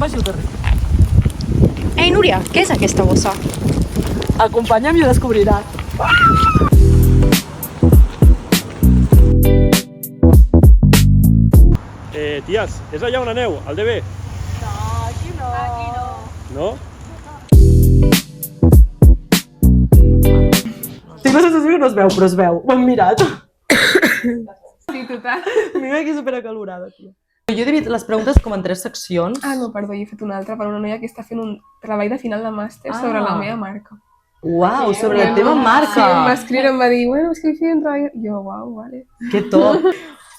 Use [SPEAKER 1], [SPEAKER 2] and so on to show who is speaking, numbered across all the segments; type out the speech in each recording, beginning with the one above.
[SPEAKER 1] vagi al carrer.
[SPEAKER 2] Ei, Núria, què és aquesta bossa?
[SPEAKER 1] Acompanya'm i ho descobriràs.
[SPEAKER 3] Tías, és allà on aneu, al DB?
[SPEAKER 1] No, aquí no. Aquí no.
[SPEAKER 3] No?
[SPEAKER 1] Tinc la sensació que no es veu, però es veu. Ho hem mirat.
[SPEAKER 4] Sí, total.
[SPEAKER 1] Mira aquí superacalorada, tia. Jo he dividit les preguntes com en 3 seccions.
[SPEAKER 4] Ah, no, perdó, jo he fet una altra per una noia que està fent un treball de final de màster sobre la meva marca.
[SPEAKER 1] Uau, sobre la teva marca.
[SPEAKER 4] Sí, em va escriure, em va dir, bueno, és que he fet un treball... Jo, uau, vale.
[SPEAKER 1] Que top.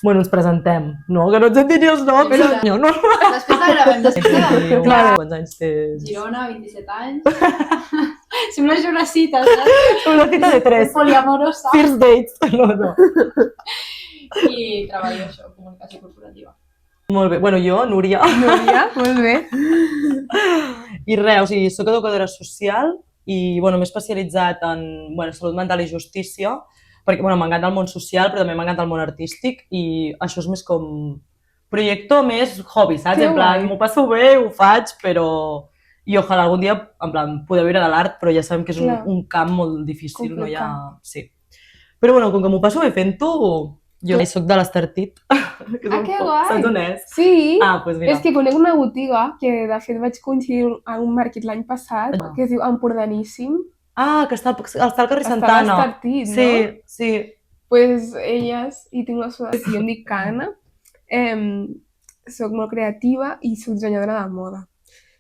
[SPEAKER 1] Bueno, ens presentem. No, que no ets en dir els noms.
[SPEAKER 5] Però-
[SPEAKER 1] No, no.
[SPEAKER 5] Després de gravar, després de...
[SPEAKER 1] Clar. Quants anys tens?
[SPEAKER 5] Girona, 27 anys. Sembla una cita, saps?
[SPEAKER 1] Una cita de 3.
[SPEAKER 5] Poliamorosa.
[SPEAKER 1] First dates. No, no.
[SPEAKER 5] I treballo això, comunicació corporativa.
[SPEAKER 1] Molt bé. Bueno, jo, Núria.
[SPEAKER 4] Núria, molt bé.
[SPEAKER 1] I res, o sigui, soc educadora social i, bueno, m'he especialitzat en, bueno, salut mental i justícia, perquè, bueno, m'encanta el món social, però també m'encanta el món artístic i això és més com projecte més hobby, saps?
[SPEAKER 4] Que
[SPEAKER 1] En plan,
[SPEAKER 4] guai.
[SPEAKER 1] m'ho passo bé, ho faig, però... I ojalà algun dia, en plan, poder viure de l'art, però ja sabem que és
[SPEAKER 4] Clar.
[SPEAKER 1] un camp molt difícil, no hi ha...
[SPEAKER 4] Complicat.
[SPEAKER 1] Sí. Però, bueno, com que m'ho passo bé fent-ho, jo soc de l'Estartit.
[SPEAKER 4] que guai.
[SPEAKER 1] Saps on és?
[SPEAKER 4] Sí,
[SPEAKER 1] Ah, doncs mira.
[SPEAKER 4] és que conec una botiga que de fet vaig coincidir a un màrquet l'any passat, que es diu Empordaníssim.
[SPEAKER 1] Ah, que està al carrer
[SPEAKER 4] Està
[SPEAKER 1] Santana.
[SPEAKER 4] a l'Estartit, no?
[SPEAKER 1] Sí, sí.
[SPEAKER 4] Pues elles, i tinc la associació, jo em dic Cana, soc molt creativa i soc dissenyadora de moda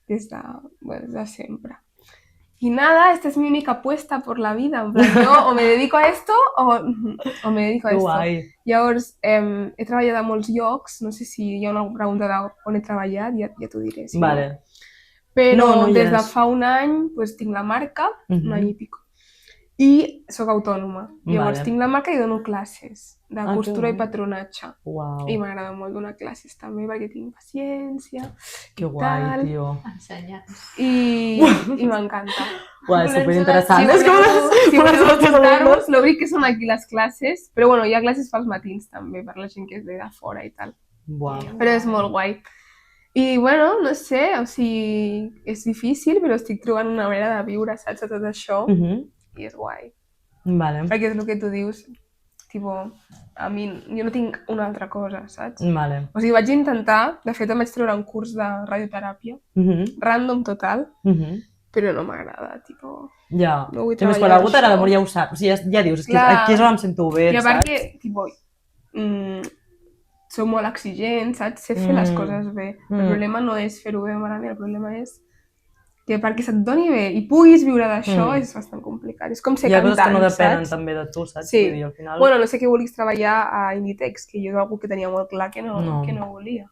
[SPEAKER 4] des de, bueno, de sempre. Y nada, esta es mi única apuesta por la vida, en plan, yo o me dedico a esto o me dedico a
[SPEAKER 1] Que
[SPEAKER 4] esto.
[SPEAKER 1] guai.
[SPEAKER 4] Llavors, he treballat a molts llocs, no sé si hi ha una pregunta d'on he treballat, ja t'ho diré. Si
[SPEAKER 1] Vale.
[SPEAKER 4] No. Però
[SPEAKER 1] No, no hi
[SPEAKER 4] des de
[SPEAKER 1] és.
[SPEAKER 4] fa un any pues, tinc la marca,
[SPEAKER 1] Mhm.
[SPEAKER 4] un any i pico, i sóc autònoma. Llavors
[SPEAKER 1] Vale.
[SPEAKER 4] tinc la marca i dono classes de
[SPEAKER 1] Ah, que
[SPEAKER 4] costura i
[SPEAKER 1] guai.
[SPEAKER 4] patronatge.
[SPEAKER 1] Uau,
[SPEAKER 4] I m'agrada molt donar classes també perquè tinc paciència
[SPEAKER 1] que
[SPEAKER 4] i
[SPEAKER 1] guai,
[SPEAKER 4] tal.
[SPEAKER 1] tio.
[SPEAKER 5] Ensenya.
[SPEAKER 4] I m'encanta.
[SPEAKER 1] Uau, és
[SPEAKER 5] Volem
[SPEAKER 1] superinteressant.
[SPEAKER 5] saber-
[SPEAKER 1] És com
[SPEAKER 4] Si
[SPEAKER 1] les
[SPEAKER 4] voleu
[SPEAKER 1] nostres
[SPEAKER 4] apuntar-vos,
[SPEAKER 1] alumnes.
[SPEAKER 4] l'obri que són aquí les classes, però bueno, hi ha classes pels matins també, per la gent que és de fora i tal.
[SPEAKER 1] Uau.
[SPEAKER 4] Però és molt guai. I bueno, no sé, o sigui, és difícil, però estic trobant una manera de viure, saps, de tot això, i és guai.
[SPEAKER 1] Vale,
[SPEAKER 4] Perquè és el que tu dius, tipo, a mi, jo no tinc una altra cosa, saps?
[SPEAKER 1] vale.
[SPEAKER 4] O sigui, vaig intentar, de fet em vaig treure un curs de radioteràpia, random total, però no m'agrada, tipo...
[SPEAKER 1] Ja.
[SPEAKER 4] No vull
[SPEAKER 1] I més, quan
[SPEAKER 4] treballar
[SPEAKER 1] algú t'agrada
[SPEAKER 4] això.
[SPEAKER 1] molt ja ho saps. O sigui, ja dius, és que
[SPEAKER 4] Clar.
[SPEAKER 1] aquí és on em sento bé,
[SPEAKER 4] I a part
[SPEAKER 1] saps?
[SPEAKER 4] que, tipo, soc molt exigent, saps? Sé fer les coses bé. El problema no és fer-ho bé o malament, el problema és que perquè se't doni bé i puguis viure d'això és bastant complicat. És com ser
[SPEAKER 1] Hi ha coses que
[SPEAKER 4] cantant,
[SPEAKER 1] no depenen
[SPEAKER 4] saps?
[SPEAKER 1] també de tu, saps?
[SPEAKER 4] Sí.
[SPEAKER 1] Vull dir, al final...
[SPEAKER 4] Bueno, no sé que vulguis treballar a Inditex, que jo és algú que tenia molt clar que no volia.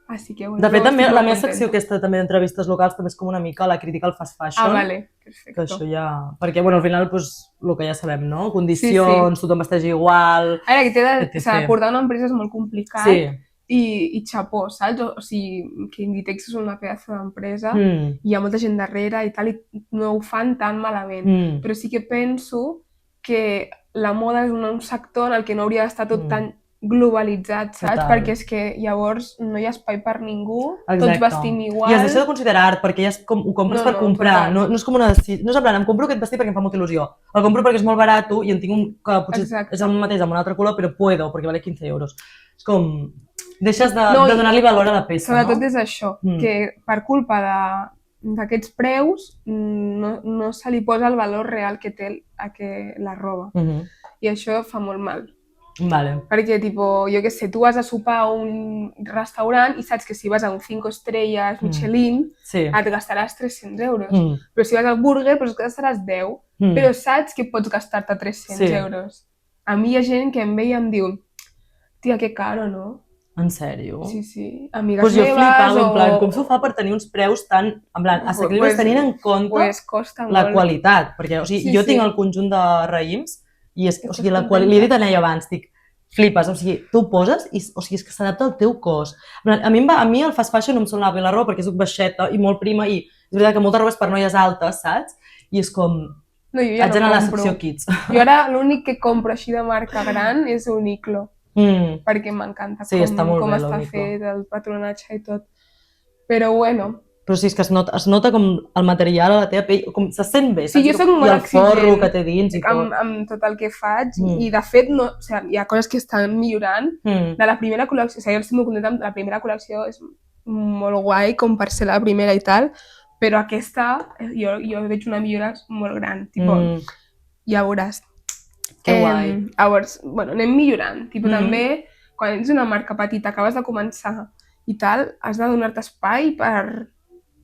[SPEAKER 4] Així que, bueno,
[SPEAKER 1] De fet,
[SPEAKER 4] jo
[SPEAKER 1] també
[SPEAKER 4] estic
[SPEAKER 1] la
[SPEAKER 4] molt
[SPEAKER 1] meva
[SPEAKER 4] contenta.
[SPEAKER 1] secció aquesta també d'entrevistes locals també és com una mica la crítica al fast fashion.
[SPEAKER 4] Ah, vale,
[SPEAKER 1] Que
[SPEAKER 4] perfecto.
[SPEAKER 1] això ja... Perquè, bueno, al final, doncs, el que ja sabem, no? Condicions, tothom vesteix igual...
[SPEAKER 4] Ara, que
[SPEAKER 1] etc.
[SPEAKER 4] o sigui, portar una empresa és molt complicat
[SPEAKER 1] Sí.
[SPEAKER 4] i xapó, saps? O sigui, que Inditex és una pedazo d'empresa, hi ha molta gent darrere i tal, i no ho fan tan malament. Però sí que penso que la moda és un sector en el que no hauria d'estar tot tan globalitzat, saps?
[SPEAKER 1] Total.
[SPEAKER 4] Perquè és que llavors no hi ha espai per ningú,
[SPEAKER 1] Exacte.
[SPEAKER 4] tots vestim igual.
[SPEAKER 1] I es deixa de considerar art, perquè ja és com, ho compres per comprar,
[SPEAKER 4] total.
[SPEAKER 1] no és com una decisió, no és en plan, em compro aquest vestit perquè em fa molta il·lusió, el compro perquè és molt barat i en tinc un que potser
[SPEAKER 4] Exacte.
[SPEAKER 1] és el mateix amb un altre color, però puedo, perquè vale 15 euros. És com, deixes de
[SPEAKER 4] No,
[SPEAKER 1] de donar-li valor a la peça,
[SPEAKER 4] Sobretot
[SPEAKER 1] no?
[SPEAKER 4] és això, que per culpa d'aquests preus no se li posa el valor real que té la roba. I això fa molt mal.
[SPEAKER 1] Vale.
[SPEAKER 4] Perquè, tipo, jo què sé, tu vas a sopar a un restaurant i saps que si vas a un 5 estrelles Michelin
[SPEAKER 1] Sí.
[SPEAKER 4] et gastaràs 300 euros. Però si vas al burger, doncs et gastaràs 10. Però saps que pots gastar-te 300
[SPEAKER 1] Sí.
[SPEAKER 4] euros. A mi hi ha gent que em ve i em diu tia, que caro, no?
[SPEAKER 1] En sèrio?
[SPEAKER 4] Sí, sí. Amigues
[SPEAKER 1] Pues jo
[SPEAKER 4] meves
[SPEAKER 1] flipava, en plan,
[SPEAKER 4] o...
[SPEAKER 1] com s'ho fa per tenir uns preus tan, en plan, assequibles tenint en compte
[SPEAKER 4] Pues costa
[SPEAKER 1] la
[SPEAKER 4] molt.
[SPEAKER 1] qualitat, perquè, o sigui,
[SPEAKER 4] Sí,
[SPEAKER 1] jo
[SPEAKER 4] sí.
[SPEAKER 1] tinc el conjunt de raïms i és que, o sigui, la
[SPEAKER 4] Estàs
[SPEAKER 1] qualitat, li he dit a
[SPEAKER 4] contenta.
[SPEAKER 1] ella abans, dic, flipes, o sigui, tu ho poses i, o sigui, és que s'adapta al teu cos. En plan, a mi el fast fashion no em sonava bé la roba perquè soc baixeta i molt prima i és veritat que molta roba és per noies altes, saps? I és com,
[SPEAKER 4] No, jo ja
[SPEAKER 1] haig d'anar
[SPEAKER 4] no
[SPEAKER 1] a la
[SPEAKER 4] compro.
[SPEAKER 1] secció kids.
[SPEAKER 4] Jo ara l'únic que compro així de marca gran és Uniqlo, perquè m'encanta
[SPEAKER 1] Sí, està molt
[SPEAKER 4] com
[SPEAKER 1] bé
[SPEAKER 4] està
[SPEAKER 1] l'Uniqlo.
[SPEAKER 4] fet, el patronatge i tot. Però bueno,
[SPEAKER 1] Però sí, és que es nota com el material a la teva pell, com se sent bé,
[SPEAKER 4] sí, jo
[SPEAKER 1] saps?
[SPEAKER 4] soc
[SPEAKER 1] I
[SPEAKER 4] molt
[SPEAKER 1] el forro
[SPEAKER 4] exigent
[SPEAKER 1] que té dins i tot.
[SPEAKER 4] amb tot el que faig
[SPEAKER 1] Mm.
[SPEAKER 4] i de fet no, o sigui, hi ha coses que estan millorant
[SPEAKER 1] Mm.
[SPEAKER 4] de la primera col·lecció, o sigui, jo estic molt contenta amb la primera col·lecció, és molt guai com per ser la primera i tal, però aquesta jo veig una millora molt gran, tipo, ja veuràs.
[SPEAKER 1] Que guai.
[SPEAKER 4] Llavors, bueno, anem millorant, tipo,
[SPEAKER 1] Mhm.
[SPEAKER 4] també quan ets una marca petita, acabes de començar i tal, has de donar-te espai per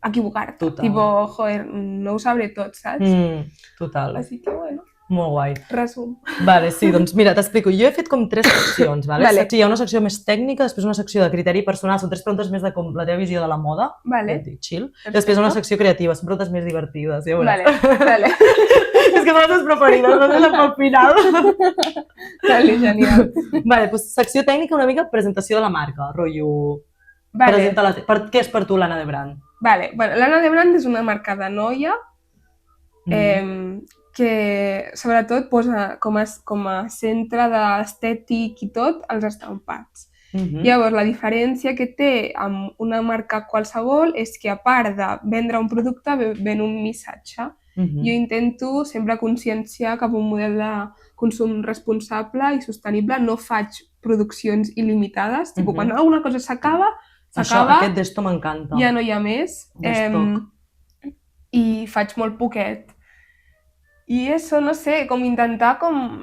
[SPEAKER 4] equivocar-te,
[SPEAKER 1] Total.
[SPEAKER 4] tipo, joder, no ho sabré tot, saps?
[SPEAKER 1] Total.
[SPEAKER 4] Així que, bueno,
[SPEAKER 1] Molt guai.
[SPEAKER 4] resum.
[SPEAKER 1] Vale, sí, doncs mira, t'explico. Jo he fet com 3 seccions, vale?
[SPEAKER 4] Vale.
[SPEAKER 1] Hi ha una secció més tècnica, després una secció de criteri personal, són 3 preguntes més de com la teva visió de la moda,
[SPEAKER 4] Vale.
[SPEAKER 1] ja et dic, chill. Després una secció creativa, són preguntes més divertides, ja veuràs.
[SPEAKER 4] Vale, vale.
[SPEAKER 1] És que són les teves preferides, no és la pel final.
[SPEAKER 4] Vale, genial.
[SPEAKER 1] Vale, doncs secció tècnica, una mica presentació de la marca, rotllo...
[SPEAKER 4] Vale,
[SPEAKER 1] Presenta què és per tu l'Anna de Brand?
[SPEAKER 4] vale. Bueno, l'Anna de Brand és una marca de noia que sobretot posa com a centre d'estètic i tot els estampats. Llavors, la diferència que té amb una marca qualsevol és que a part de vendre un producte, ven un missatge. Jo intento sempre conscienciar cap a un model de consum responsable i sostenible. No faig produccions il·limitades. Tipo, quan alguna cosa s'acaba,
[SPEAKER 1] Això, aquest d'esto m'encanta.
[SPEAKER 4] ja no hi ha més.
[SPEAKER 1] D'estoc.
[SPEAKER 4] I faig molt poquet. I això, no sé, com intentar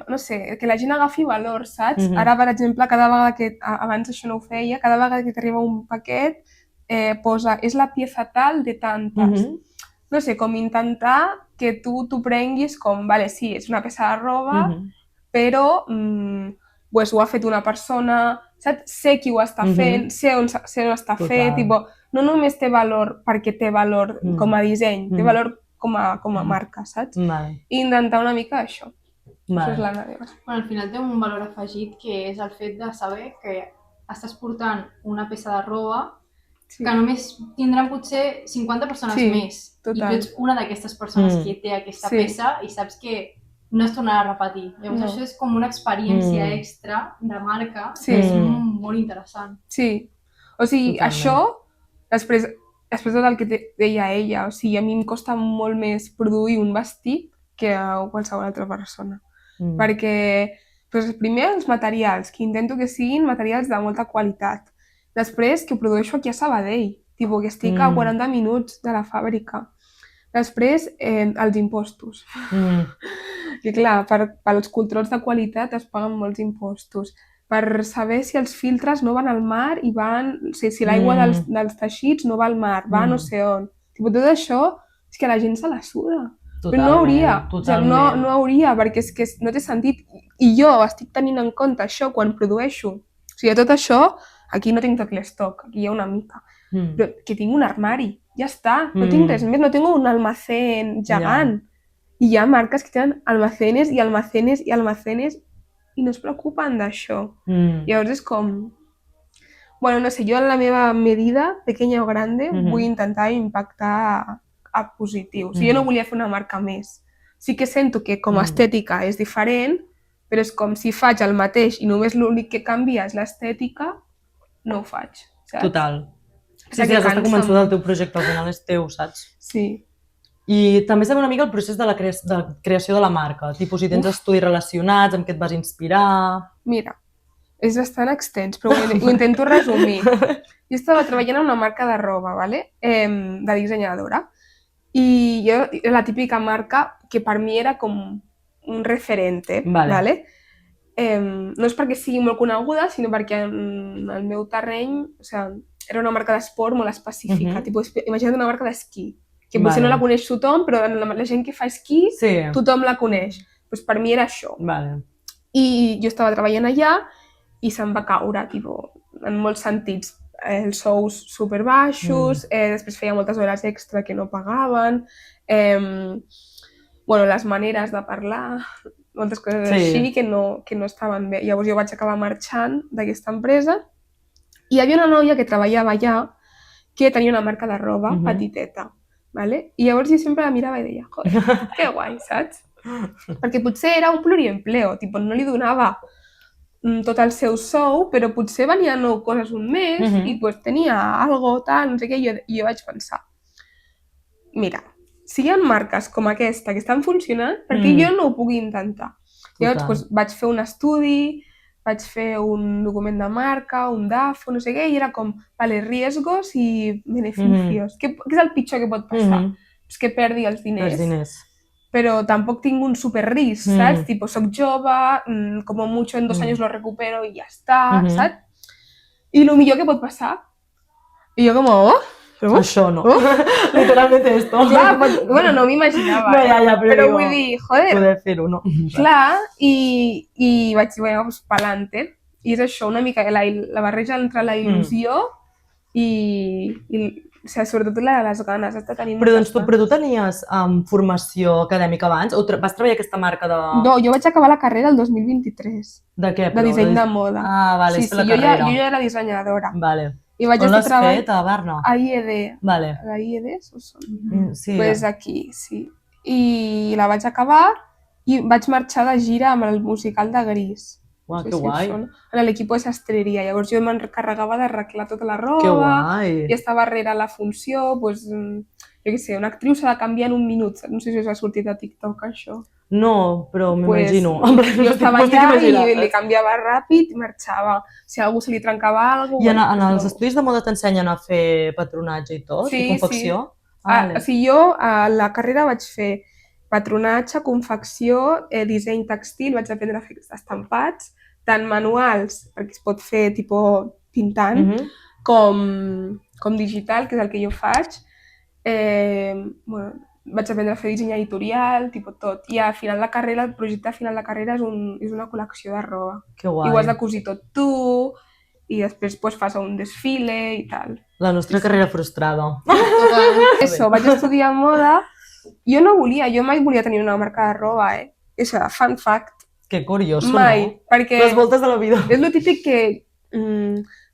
[SPEAKER 4] no sé, que la gent agafi valor, saps? Ara, per exemple, cada vegada que, abans això no ho feia, cada vegada que t'arriba un paquet posa, és la pieza tal de tantes. No sé, com intentar que tu t'ho prenguis com, vale, sí, és una peça de roba, però pues, ho ha fet una persona, saps? Sé qui ho està fent, sé on està fet, tipo, no només té valor perquè té valor com a disseny, té valor com a marca, saps?
[SPEAKER 1] Vale.
[SPEAKER 4] I intentar una mica això. Això és
[SPEAKER 1] Vale.
[SPEAKER 4] l'Anna de Brand.
[SPEAKER 5] Bueno, al final té un valor afegit que és el fet de saber que estàs portant una peça de roba
[SPEAKER 4] Sí.
[SPEAKER 5] que només tindran potser 50 persones
[SPEAKER 4] Sí,
[SPEAKER 5] més.
[SPEAKER 4] total.
[SPEAKER 5] I tu ets una d'aquestes persones que té aquesta
[SPEAKER 4] Sí.
[SPEAKER 5] peça i saps que no es tornarà a repetir. Llavors
[SPEAKER 4] No.
[SPEAKER 5] això és com una experiència extra de marca
[SPEAKER 4] Sí.
[SPEAKER 5] que és molt interessant.
[SPEAKER 4] Sí. O sigui,
[SPEAKER 1] Totalment.
[SPEAKER 4] això, després del que deia ella, o sigui, a mi em costa molt més produir un vestit que a qualsevol altra persona. Perquè, doncs, primer, els materials, que intento que siguin materials de molta qualitat. Després, que ho produeixo aquí a Sabadell, tipus, que estic a 40 minuts de la fàbrica. Després, els impostos. Que clar, pels controls de qualitat es paguen molts impostos. Per saber si els filtres no van al mar i van... O sigui, si l'aigua dels teixits no va al mar, va no sé on. Tipo, tot això és que la gent se la suda. Però no hauria, o sigui, no hauria, perquè és que no té sentit. I jo estic tenint en compte això quan produeixo. O sigui, tot això, aquí no tinc tot l'estoc, aquí hi ha una mica. Però que tinc un armari, ja està, no tinc res més, no tinc un almacén gegant. I hi ha marques que tenen almacenes i almacenes i almacenes i no es preocupen d'això. Llavors és com... Bueno, no sé, jo en la meva medida, pequeña o grande, vull intentar impactar a positiu. O sigui, jo no volia fer una marca més. Sí que sento que com a estètica és diferent, però és com si faig el mateix i només l'únic que canvia és l'estètica, no ho faig, saps?
[SPEAKER 1] Total. Sí,
[SPEAKER 4] que
[SPEAKER 1] has d'estar
[SPEAKER 4] cansa
[SPEAKER 1] convençuda del teu projecte, al final és teu, saps?
[SPEAKER 4] Sí.
[SPEAKER 1] I també sabem una mica el procés de la creació de la marca, tipus si tens estudis relacionats, amb què et vas inspirar...
[SPEAKER 4] Mira, és bastant extens, però ho intento resumir. Jo estava treballant en una marca de roba, ¿vale? De dissenyadora, i jo era la típica marca que per mi era com un referente, ¿vale? No és perquè sigui molt coneguda, sinó perquè en el meu terreny, o sigui, era una marca d'esport molt específica, tipus, imagina't una marca d'esquí, que potser no la coneix tothom, però la gent que fa esquí, tothom la coneix. Doncs per mi era això. I jo estava treballant allà i se'm va caure, en molts sentits. Els sous superbaixos, després feia moltes hores extra que no pagaven, les maneres de parlar, moltes coses així que no estaven bé. Llavors jo vaig acabar marxant d'aquesta empresa i hi havia una noia que treballava allà que tenia una marca de roba petiteta. ¿Vale? I llavors jo sempre la mirava i deia, joder, que guai, saps? Perquè potser era un pluriempleo, no li donava tot el seu sou, però potser venia 9 coses un mes i pues, tenia algo, tal, no sé què, i jo vaig pensar, mira, si hi ha marques com aquesta que estan funcionant, perquè jo no ho puc intentar. Llavors pues, vaig fer un estudi, vaig fer un document de marca, un DAFO, no sé què, i era com, vale, riesgos i beneficios. Què és el pitjor que pot passar? És que perdi els diners. Però tampoc tinc un superrisc, saps? Tipo, soc jove, como mucho en 2 años lo recupero y ya está, saps? I el millor que pot passar. I jo com,
[SPEAKER 1] Això no. Literalmente esto.
[SPEAKER 4] Clar, bueno, no m'imaginava.
[SPEAKER 1] No, ja,
[SPEAKER 4] però vull dir, joder.
[SPEAKER 1] Poder fer-ho, no?
[SPEAKER 4] Clar, i vaig dir, bueno, pues pa'lante. I és això, una mica la barreja entre la il·lusió i o sigui, sobretot la de les ganes de tenir
[SPEAKER 1] però tu tenies formació acadèmica abans? O vas treballar aquesta marca de...
[SPEAKER 4] No, jo vaig acabar la carrera el 2023.
[SPEAKER 1] De què?
[SPEAKER 4] De disseny de moda.
[SPEAKER 1] Ah, vale,
[SPEAKER 4] sí,
[SPEAKER 1] la carrera.
[SPEAKER 4] Jo ja era dissenyadora.
[SPEAKER 1] Vale.
[SPEAKER 4] I vaig
[SPEAKER 1] on l'has
[SPEAKER 4] treballant...
[SPEAKER 1] fet? A Barna?
[SPEAKER 4] A IED.
[SPEAKER 1] Vale.
[SPEAKER 4] A IED, són?
[SPEAKER 1] Sí.
[SPEAKER 4] Pues aquí, sí. I la vaig acabar i vaig marxar de gira amb el musical de Gris.
[SPEAKER 1] Uau, que guai.
[SPEAKER 4] En l'equip de sastreria. Llavors jo m'encarregava d'arreglar tota la roba.
[SPEAKER 1] Que guai.
[SPEAKER 4] I estava darrere la funció, pues, jo què sé, una actriu s'ha de canviar en un minut. No sé si us ha sortit a TikTok, això.
[SPEAKER 1] No, però m'imagino.
[SPEAKER 4] Jo estava allà i li canviava ràpid i marxava. Si a algú se li trencava alguna cosa...
[SPEAKER 1] I en els estudis de moda t'ensenyen a fer patronatge i tot?
[SPEAKER 4] Sí,
[SPEAKER 1] i confecció?
[SPEAKER 4] Sí. O sigui, jo a la carrera vaig fer patronatge, confecció, disseny textil, vaig aprendre a fer estampats, tant manuals, perquè es pot fer tipus pintant, com digital, que és el que jo faig. Bueno, vaig aprendre a fer disseny editorial, tipus tot. I al final la carrera, el projecte final de la carrera és una col·lecció de roba.
[SPEAKER 1] Que guai.
[SPEAKER 4] I ho has de cosir tot tu, i després pues, fas un desfile i tal.
[SPEAKER 1] La nostra carrera frustrada.
[SPEAKER 4] Això, vaig estudiar moda. Jo no volia, jo mai volia tenir una marca de roba, Això, fun fact.
[SPEAKER 1] Que curiós,
[SPEAKER 4] mai,
[SPEAKER 1] no?
[SPEAKER 4] Perquè
[SPEAKER 1] les voltes de la vida.
[SPEAKER 4] És el típic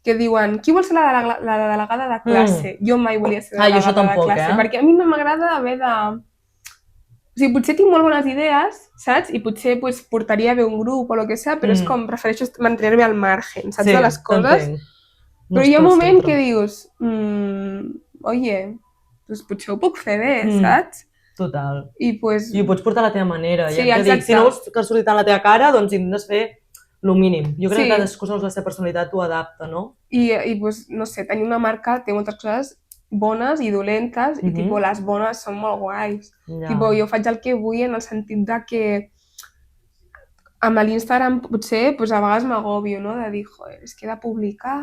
[SPEAKER 4] que diuen qui vol ser la delegada de classe? Jo mai volia ser la delegada de classe, perquè a mi no m'agrada haver de... O sigui, potser tinc molt bones idees, saps? I potser pues, portaria bé un grup o el que sigui, però és com prefereixo mantenir-me al margen, saps, de les coses? Però hi ha un moment que dius, oye, pues potser ho puc fer bé, saps?
[SPEAKER 1] Total.
[SPEAKER 4] I ho
[SPEAKER 1] pots portar a la teva manera.
[SPEAKER 4] Sí,
[SPEAKER 1] ja
[SPEAKER 4] exacte.
[SPEAKER 1] Si no vols que surti tant la teva cara, doncs intentes fer el mínim. Jo crec que cadascú segons la seva personalitat ho adapta, no?
[SPEAKER 4] I pues, no sé, tenir una marca té moltes coses bones i dolentes i tipo, les bones són molt guais. Tipo, jo faig el que vull en el sentit de que amb l'Instagram potser pues, a vegades m'agobio, no? De dir, joder, és que he de publicar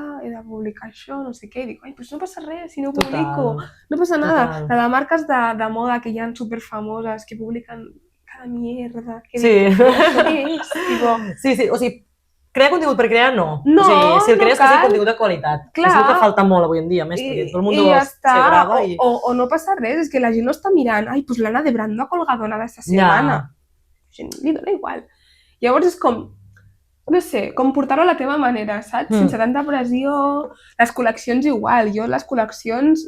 [SPEAKER 4] això, no sé què, i dic, ai, pues no passa res si no ho publico, no passa nada. De marques de moda que hi ha superfamoses, que publiquen cada mierda, que dic, això què és? Tipo...
[SPEAKER 1] Sí, o sigui, crear contingut per crear, no.
[SPEAKER 4] No,
[SPEAKER 1] o sigui, si el crees
[SPEAKER 4] no
[SPEAKER 1] que sigui contingut de qualitat. Clar. És el que falta molt avui en dia, més, perquè tot el món se grava i...
[SPEAKER 4] O no passa res, és que la gent no està mirant, ai, pues l'Anna de Brando ha colgado una d'esta setmana. Li dona igual. Llavors és com, no sé, com portar-ho a la teva manera, saps? Sense tanta pressió. Les col·leccions igual. Jo les col·leccions,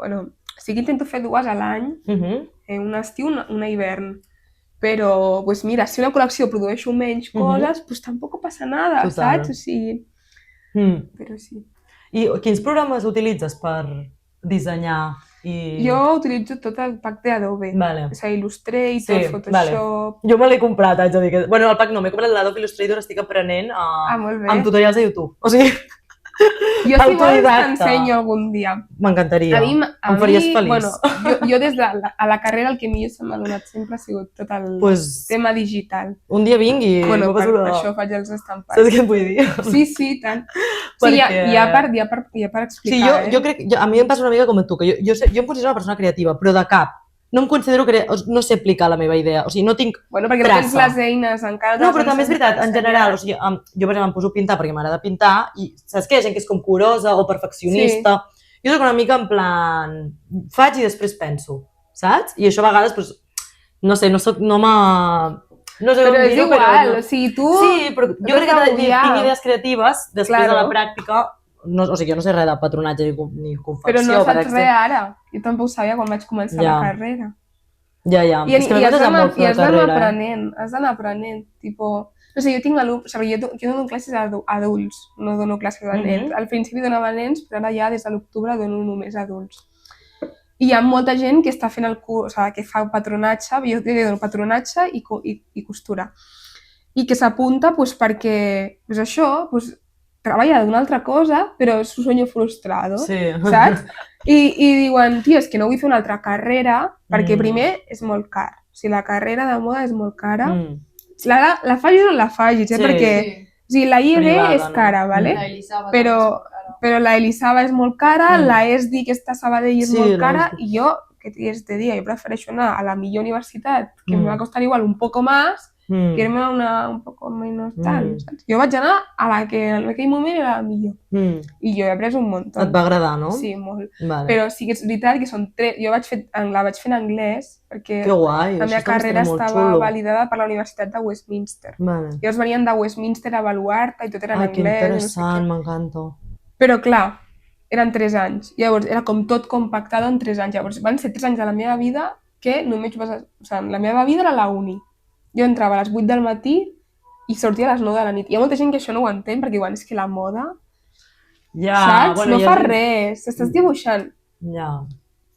[SPEAKER 4] bueno, sí que intento fer 2 a l'any, un estiu, una hivern. Però, pues mira, si una col·lecció produeixo menys coses, pues tampoc passa nada, saps? O sigui... Però sí.
[SPEAKER 1] I quins programes utilitzes per dissenyar?
[SPEAKER 4] Jo utilitzo tot el pack d'Adobe.
[SPEAKER 1] Vale.
[SPEAKER 4] O sigui, Illustrator, Photoshop...
[SPEAKER 1] Jo me l'he comprat, haig de dir que... Bueno, el pack no, m'he comprat l'Adobe Illustrator, estic aprenent amb tutorials de YouTube. O sigui...
[SPEAKER 4] Jo, si vols, t'ensenyo algun dia.
[SPEAKER 1] M'encantaria. Em faries feliç.
[SPEAKER 4] Bueno, jo des de la carrera el que millor se m'ha donat sempre ha sigut tot el tema digital.
[SPEAKER 1] Un dia vinc i...
[SPEAKER 4] Bueno, per això faig els estampats.
[SPEAKER 1] Saps què et vull dir?
[SPEAKER 4] Sí, tant. Sí, hi ha per explicar.
[SPEAKER 1] Sí, jo crec... A mi em passa una mica com a tu, que jo em considero una persona creativa, però de cap. No em considero que no sé aplicar la meva idea, o sigui, no tinc traça.
[SPEAKER 4] Bueno, perquè no tens les eines encara.
[SPEAKER 1] No, però també és veritat, en general, o sigui, jo per exemple em poso a pintar perquè m'agrada pintar i saps què? Hi ha gent que és com curosa o perfeccionista. Jo soc una mica en plan, faig i després penso, saps? I això a vegades, doncs, no sé, no sé com dir-ho,
[SPEAKER 4] però és igual, o sigui, tu...
[SPEAKER 1] Sí, però jo crec que tinc idees creatives després de la pràctica. No, o sigui, jo no sé res de patronatge ni confecció.
[SPEAKER 4] Però no saps res ara. Jo tampoc ho sabia quan vaig començar la carrera.
[SPEAKER 1] Ja.
[SPEAKER 4] I has d'anar aprenent, Tipo... No sé, jo tinc alumnes, o sigui, jo dono classes a adults, no dono classes a nens. Al principi donava nens, però ara ja des de l'octubre dono només adults. I hi ha molta gent que està fent el curs, o sigui, que fa patronatge, jo dono patronatge i costura. I que s'apunta doncs, perquè, doncs això, doncs, treballa d'una altra cosa, però és un sueño frustrado, saps? I diuen, tio, és que no vull fer una altra carrera, perquè primer és molt car. O sigui, la carrera de moda és molt cara. La facis o la facis, perquè o sigui, la IED és cara, ¿vale? Però la Elisava és molt cara, la ESDI, que està a Sabadell, és molt cara, i jo, què t'hagués de dir, jo prefereixo anar a la millor universitat, que me va costar igual un poco más, que irme a una un poco menos tal, saps? Jo vaig anar a la que en aquell moment era la millor. I jo he après un muntó.
[SPEAKER 1] Et va agradar, no?
[SPEAKER 4] Sí, molt. Però sí que és veritat que són tres... Jo la vaig fer en anglès, perquè la meva carrera estava validada per la Universitat de Westminster. Llavors venien de Westminster a avaluar-te i tot era en anglès.
[SPEAKER 1] Que interessant, m'encanta.
[SPEAKER 4] Però clar, eren 3 anys. Llavors era com tot compactat en 3 anys. Llavors van ser 3 anys de la meva vida que només vas... O sigui, la meva vida era la uni. Jo entrava a les 8 del matí i sortia a les 9 de la nit. Hi ha molta gent que això no ho entén, perquè diuen, és que la moda, saps? No fa res, t'estàs dibuixant.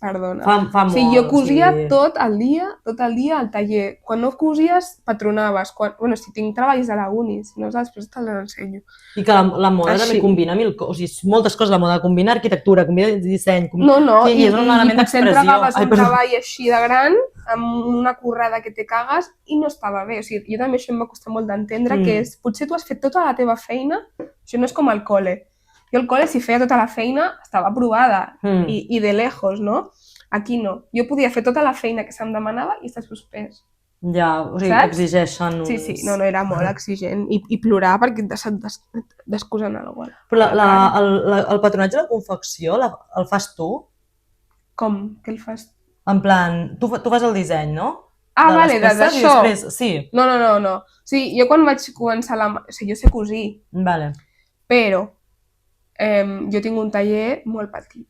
[SPEAKER 4] Perdona.
[SPEAKER 1] Fa molt.
[SPEAKER 4] O sigui, jo cosia tot el dia al taller. Quan no cosies, patronaves. Bueno, si tinc treballs a la uni, si no, després te'ls ensenyo.
[SPEAKER 1] I que la moda també combina o sigui, moltes coses. La moda combina arquitectura, combina disseny...
[SPEAKER 4] No, i potser entregaves un treball així de gran, amb una currada que te cagues, i no estava bé. O sigui, jo també això em va costar molt d'entendre, que és, potser tu has fet tota la teva feina, això no és com al col·le. Jo al col·le, si feia tota la feina, estava aprovada, i de lejos, no? Aquí no. Jo podia fer tota la feina que se'm demanava i estar suspès.
[SPEAKER 1] Ja, o sigui, exigeixen uns...
[SPEAKER 4] Sí, no, era molt exigent. I plorar perquè descusen alguna cosa.
[SPEAKER 1] Però el patronatge de la confecció el fas tu?
[SPEAKER 4] Com? Què el fas?
[SPEAKER 1] En plan, tu fas el disseny, no?
[SPEAKER 4] Vale, d'això.
[SPEAKER 1] Sí.
[SPEAKER 4] No. O sigui, jo quan vaig començar o sigui, jo sé cosir.
[SPEAKER 1] Vale.
[SPEAKER 4] Però jo tinc un taller molt petit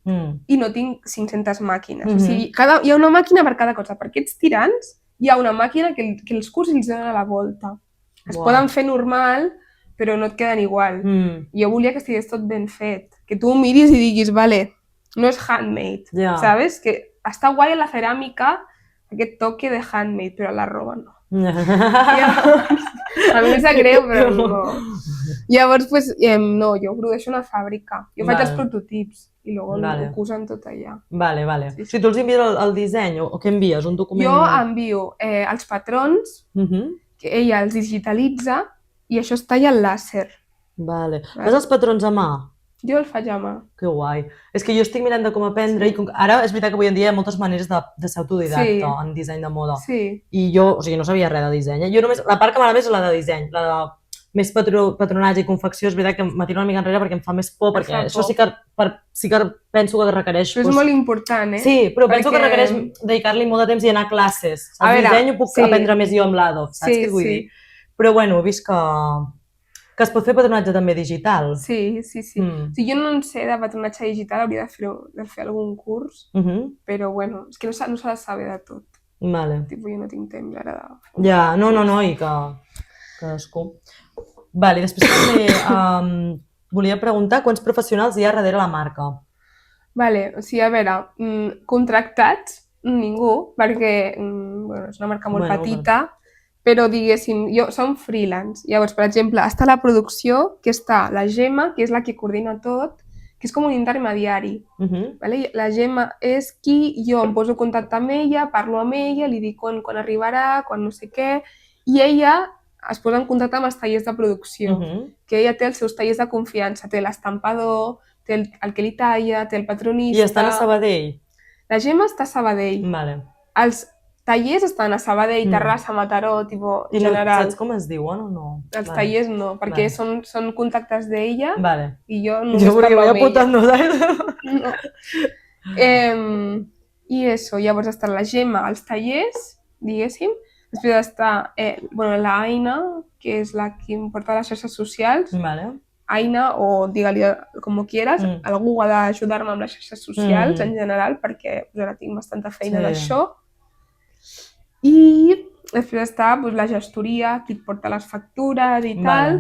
[SPEAKER 4] i no tinc 500 màquines. O sigui, hi ha una màquina per cada cosa. Per aquests tirants hi ha una màquina que els curs els donen a la volta. Es poden fer normal, però no et queden igual. Jo volia que estigués tot ben fet. Que tu ho miris i diguis, vale, no és handmade, ¿sabes? Que està guai en la ceràmica aquest toque de handmade, però a la roba no. A mi em sap greu, però no. Llavors, no, jo ho produeixo a una fàbrica. Jo faig els prototips i ho cosen tot allà.
[SPEAKER 1] Vale. Si tu els envies el disseny, o què envies? Un document?
[SPEAKER 4] Jo envio els patrons, que ella els digitalitza, i això es talla al làser.
[SPEAKER 1] Vale. Fas els patrons a mà?
[SPEAKER 4] Jo el faig a mà.
[SPEAKER 1] Que guai. És que jo estic mirant de com aprendre i ara és veritat que avui en dia hi ha moltes maneres de ser autodidacta en disseny de moda. I jo, o sigui, no sabia res de disseny. Jo només, la part que m'agrada més és la de disseny, la de més patronatge i confecció, és veritat que m'atiro una mica enrere perquè em fa més por, perquè això sí que penso que requereix...
[SPEAKER 4] Però és molt important,
[SPEAKER 1] Sí, però penso que requereix dedicar-li molt de temps i anar a classes. El disseny ho puc aprendre més jo amb l'ADO, saps què vull dir? Però bueno, he vist que es pot fer patronatge també digital.
[SPEAKER 4] Sí. Si jo no en sé de patronatge digital, hauria de fer algun curs, però bueno, és que no s'ha de saber de tot.
[SPEAKER 1] Vale.
[SPEAKER 4] Jo no tinc temps ara de...
[SPEAKER 1] Ja, no, i que cadascú... Vale, després també volia preguntar quants professionals hi ha darrere la marca.
[SPEAKER 4] Vale, o sigui, a veure, contractats, ningú, perquè és una marca molt petita, però diguéssim, som freelance. Llavors, per exemple, està la producció, que està la Gemma, que és la que coordina tot, que és com un intermediari. La Gemma és qui jo em poso en contacte amb ella, parlo amb ella, li dic quan arribarà, quan no sé què, i ella es posa en contacte amb els tallers de producció, que ella té els seus tallers de confiança, té l'estampador, té el que li talla, té el patronista...
[SPEAKER 1] I estan a Sabadell?
[SPEAKER 4] La Gemma està a Sabadell. Els tallers estan a Sabadell, Terrassa, Mataró, tipus general.
[SPEAKER 1] I saps com es diuen o no?
[SPEAKER 4] Els tallers no, perquè són contactes d'ella i jo només
[SPEAKER 1] parlo amb ella. Jo volia
[SPEAKER 4] apuntar-nos. I això, llavors està la Gemma als tallers, diguéssim. Després està la Aina, que és la que em porta les xarxes socials. Aina, o digue-li com quieras, algú ha d'ajudar-me amb les xarxes socials en general, perquè ara tinc bastanta feina d'això. I Després està doncs, la gestoria, qui et porta les factures i tal,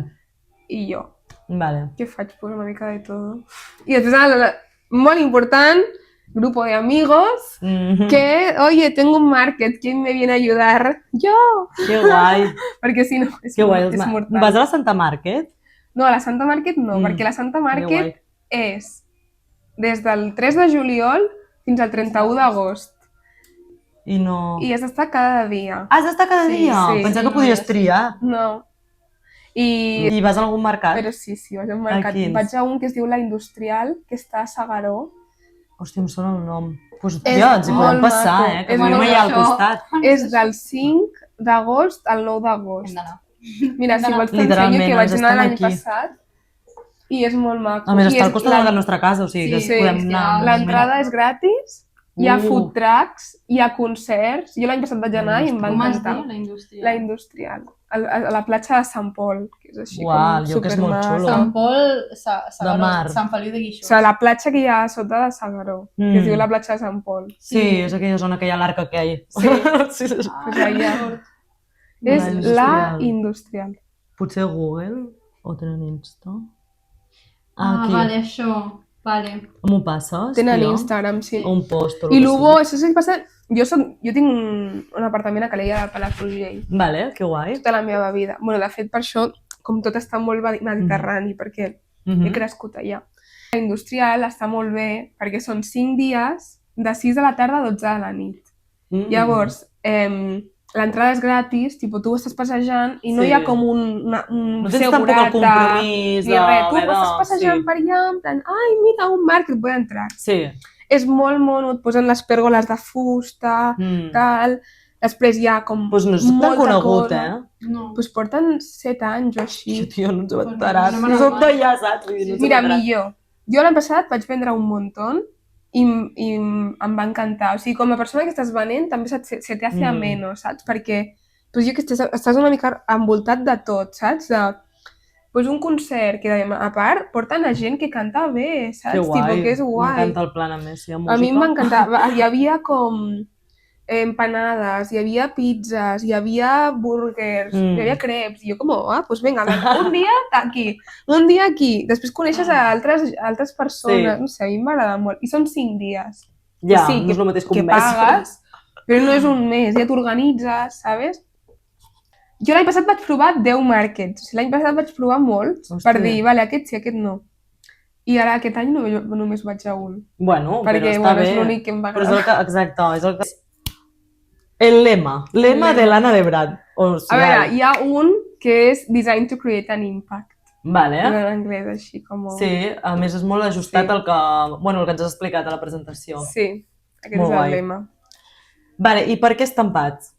[SPEAKER 4] i jo,
[SPEAKER 1] Vale.
[SPEAKER 4] que faig pues, una mica de tot. I després, molt important, grupo de amigos, que, oye, tengo un market, ¿quién me viene a ayudar? Yo!
[SPEAKER 1] Que guai.
[SPEAKER 4] Perquè si no, és,
[SPEAKER 1] Que guai.
[SPEAKER 4] és mortal.
[SPEAKER 1] Vas a la Santa Market?
[SPEAKER 4] No, a la Santa Market no, perquè la Santa
[SPEAKER 1] Que guai.
[SPEAKER 4] Market és des del 3 de juliol fins al 31 d'agost.
[SPEAKER 1] I no...
[SPEAKER 4] I has d'estar cada dia.
[SPEAKER 1] Has d'estar cada
[SPEAKER 4] Sí,
[SPEAKER 1] dia?
[SPEAKER 4] sí.
[SPEAKER 1] Pensava que podies triar.
[SPEAKER 4] No. I...
[SPEAKER 1] I vas a algun mercat?
[SPEAKER 4] Però sí, vaig a un mercat.
[SPEAKER 1] quins?
[SPEAKER 4] Vaig a un que es diu La Industrial, que està a Segaró.
[SPEAKER 1] Hòstia, em sona el nom. Doncs,
[SPEAKER 4] És
[SPEAKER 1] tia, ens hi podem
[SPEAKER 4] molt
[SPEAKER 1] passar,
[SPEAKER 4] maco.
[SPEAKER 1] que
[SPEAKER 4] És
[SPEAKER 1] vivim
[SPEAKER 4] molt
[SPEAKER 1] allà al
[SPEAKER 5] maco.
[SPEAKER 1] costat.
[SPEAKER 4] És del 5 d'agost al 9
[SPEAKER 5] Hem
[SPEAKER 4] d'agost.
[SPEAKER 5] d'anar.
[SPEAKER 4] Mira, si vols t'ensenyo
[SPEAKER 1] Literalment,
[SPEAKER 4] que vaig
[SPEAKER 1] ens
[SPEAKER 4] anar
[SPEAKER 1] estem
[SPEAKER 4] l'any
[SPEAKER 1] aquí.
[SPEAKER 4] passat. I és molt maco.
[SPEAKER 1] A més,
[SPEAKER 4] I
[SPEAKER 1] està al
[SPEAKER 4] és
[SPEAKER 1] costat de la nostra casa, o sigui que
[SPEAKER 4] Sí,
[SPEAKER 1] podem
[SPEAKER 5] sí,
[SPEAKER 1] anar...
[SPEAKER 4] L'entrada és gratis, hi ha
[SPEAKER 1] Uh.
[SPEAKER 4] food trucks, hi ha concerts. Jo l'any passat vaig anar i em va
[SPEAKER 5] Com es
[SPEAKER 4] encantar.
[SPEAKER 5] diu, la indústria?
[SPEAKER 4] La Industrial, a la platja de Sant Pol, que és així
[SPEAKER 1] Uau,
[SPEAKER 4] com
[SPEAKER 1] el lloc és molt
[SPEAKER 4] supermaca.
[SPEAKER 1] xulo.
[SPEAKER 5] Sant Pol,
[SPEAKER 1] De mar.
[SPEAKER 5] Sant Feliu de
[SPEAKER 4] O
[SPEAKER 5] Guíxols.
[SPEAKER 4] sigui, la platja que hi ha a sota de Segaró, que es
[SPEAKER 1] Mm.
[SPEAKER 4] diu la platja de Sant Pol.
[SPEAKER 1] Sí, és aquella zona que hi ha l'arca que hi ha.
[SPEAKER 4] Sí.
[SPEAKER 1] sí.
[SPEAKER 4] Pues allà. És la Industrial.
[SPEAKER 1] Potser Google o tenen Insta?
[SPEAKER 5] Ah,
[SPEAKER 1] Aquí.
[SPEAKER 5] vale, això. Vale.
[SPEAKER 1] M'ho passes,
[SPEAKER 4] Tenen
[SPEAKER 1] tia?
[SPEAKER 4] Instagram, sí.
[SPEAKER 1] O un post o el
[SPEAKER 4] I
[SPEAKER 1] que
[SPEAKER 4] Lugo,
[SPEAKER 1] sigui.
[SPEAKER 4] això sí que passa... Jo tinc un apartament a Calella de Palafrugell
[SPEAKER 1] Vale, que guai.
[SPEAKER 4] tota la meva vida. Bueno, de fet, per això, com tot està molt mediterrani, perquè he crescut allà. La industrial està molt bé perquè són 5 dies de 6 de la tarda a 12 de la nit. Llavors, l'entrada és gratis, tipus, tu estàs passejant i no
[SPEAKER 1] Sí.
[SPEAKER 4] hi ha com un
[SPEAKER 1] No tens tampoc el
[SPEAKER 4] segurata,
[SPEAKER 1] compromís
[SPEAKER 4] ni res. Tu
[SPEAKER 1] haver de-
[SPEAKER 4] estàs passejant per allà, en plan, ai, mira, un market, vull entrar.
[SPEAKER 1] Sí.
[SPEAKER 4] És molt mono, et posen les pèrgoles de fusta, tal. Després hi ha com
[SPEAKER 1] Doncs no és tan
[SPEAKER 4] molta
[SPEAKER 1] conegut,
[SPEAKER 4] cosa.
[SPEAKER 5] No.
[SPEAKER 4] Doncs porten 7 anys o així.
[SPEAKER 1] Tio, no ens hem
[SPEAKER 5] Pues no,
[SPEAKER 1] enterat.
[SPEAKER 5] no me
[SPEAKER 1] No som
[SPEAKER 5] n'adonava.
[SPEAKER 1] d'allà, saps? Vull dir, no ens hem
[SPEAKER 4] Mira,
[SPEAKER 1] enterat.
[SPEAKER 4] millor. Jo l'any passat vaig vendre un muntó i em va encantar. O sigui, com a persona que estàs venent, també se te hace ameno, saps? Perquè pues jo que estàs una mica envoltat de tot, saps? Pues un concert que, a part, porten a gent que canta bé, saps?
[SPEAKER 1] Que guai.
[SPEAKER 4] Tipo, que és guai.
[SPEAKER 1] M'encanta el plan, a més, si hi ha música.
[SPEAKER 4] A mi em va encantar. Hi havia com empanades, hi havia pizzas, hi havia burgers, hi havia crepes. I jo com, pues vinga, un dia aquí, un dia aquí. Després coneixes a altres persones.
[SPEAKER 1] Sí.
[SPEAKER 4] No sé, a mi m'agrada molt. I són 5 dies.
[SPEAKER 1] Ja,
[SPEAKER 4] sí,
[SPEAKER 1] no és el mateix que
[SPEAKER 4] que
[SPEAKER 1] un mes.
[SPEAKER 4] pagues, però no és un mes, ja t'organitzes, sabes? Jo l'any passat vaig provar 10 markets. O sigui, l'any passat vaig provar molts
[SPEAKER 1] Hòstia.
[SPEAKER 4] per dir, vale, aquest sí, aquest no. I ara aquest any només vaig a un.
[SPEAKER 1] Bueno,
[SPEAKER 4] Perquè,
[SPEAKER 1] però està
[SPEAKER 4] bueno,
[SPEAKER 1] bé.
[SPEAKER 4] és l'únic que em va
[SPEAKER 1] Però és
[SPEAKER 4] agradar.
[SPEAKER 1] el que, exacte, és el que... El lema de l'Anna de Brad. O sigui,
[SPEAKER 4] A veure, hi ha un que és Design to Create an Impact.
[SPEAKER 1] Vale.
[SPEAKER 4] En anglès, així com...
[SPEAKER 1] Sí, a més és molt ajustat
[SPEAKER 4] Sí.
[SPEAKER 1] al que ens has explicat a la presentació.
[SPEAKER 4] Sí, aquest
[SPEAKER 1] Molt
[SPEAKER 4] és
[SPEAKER 1] guai.
[SPEAKER 4] el lema.
[SPEAKER 1] Vale, i per què estampats?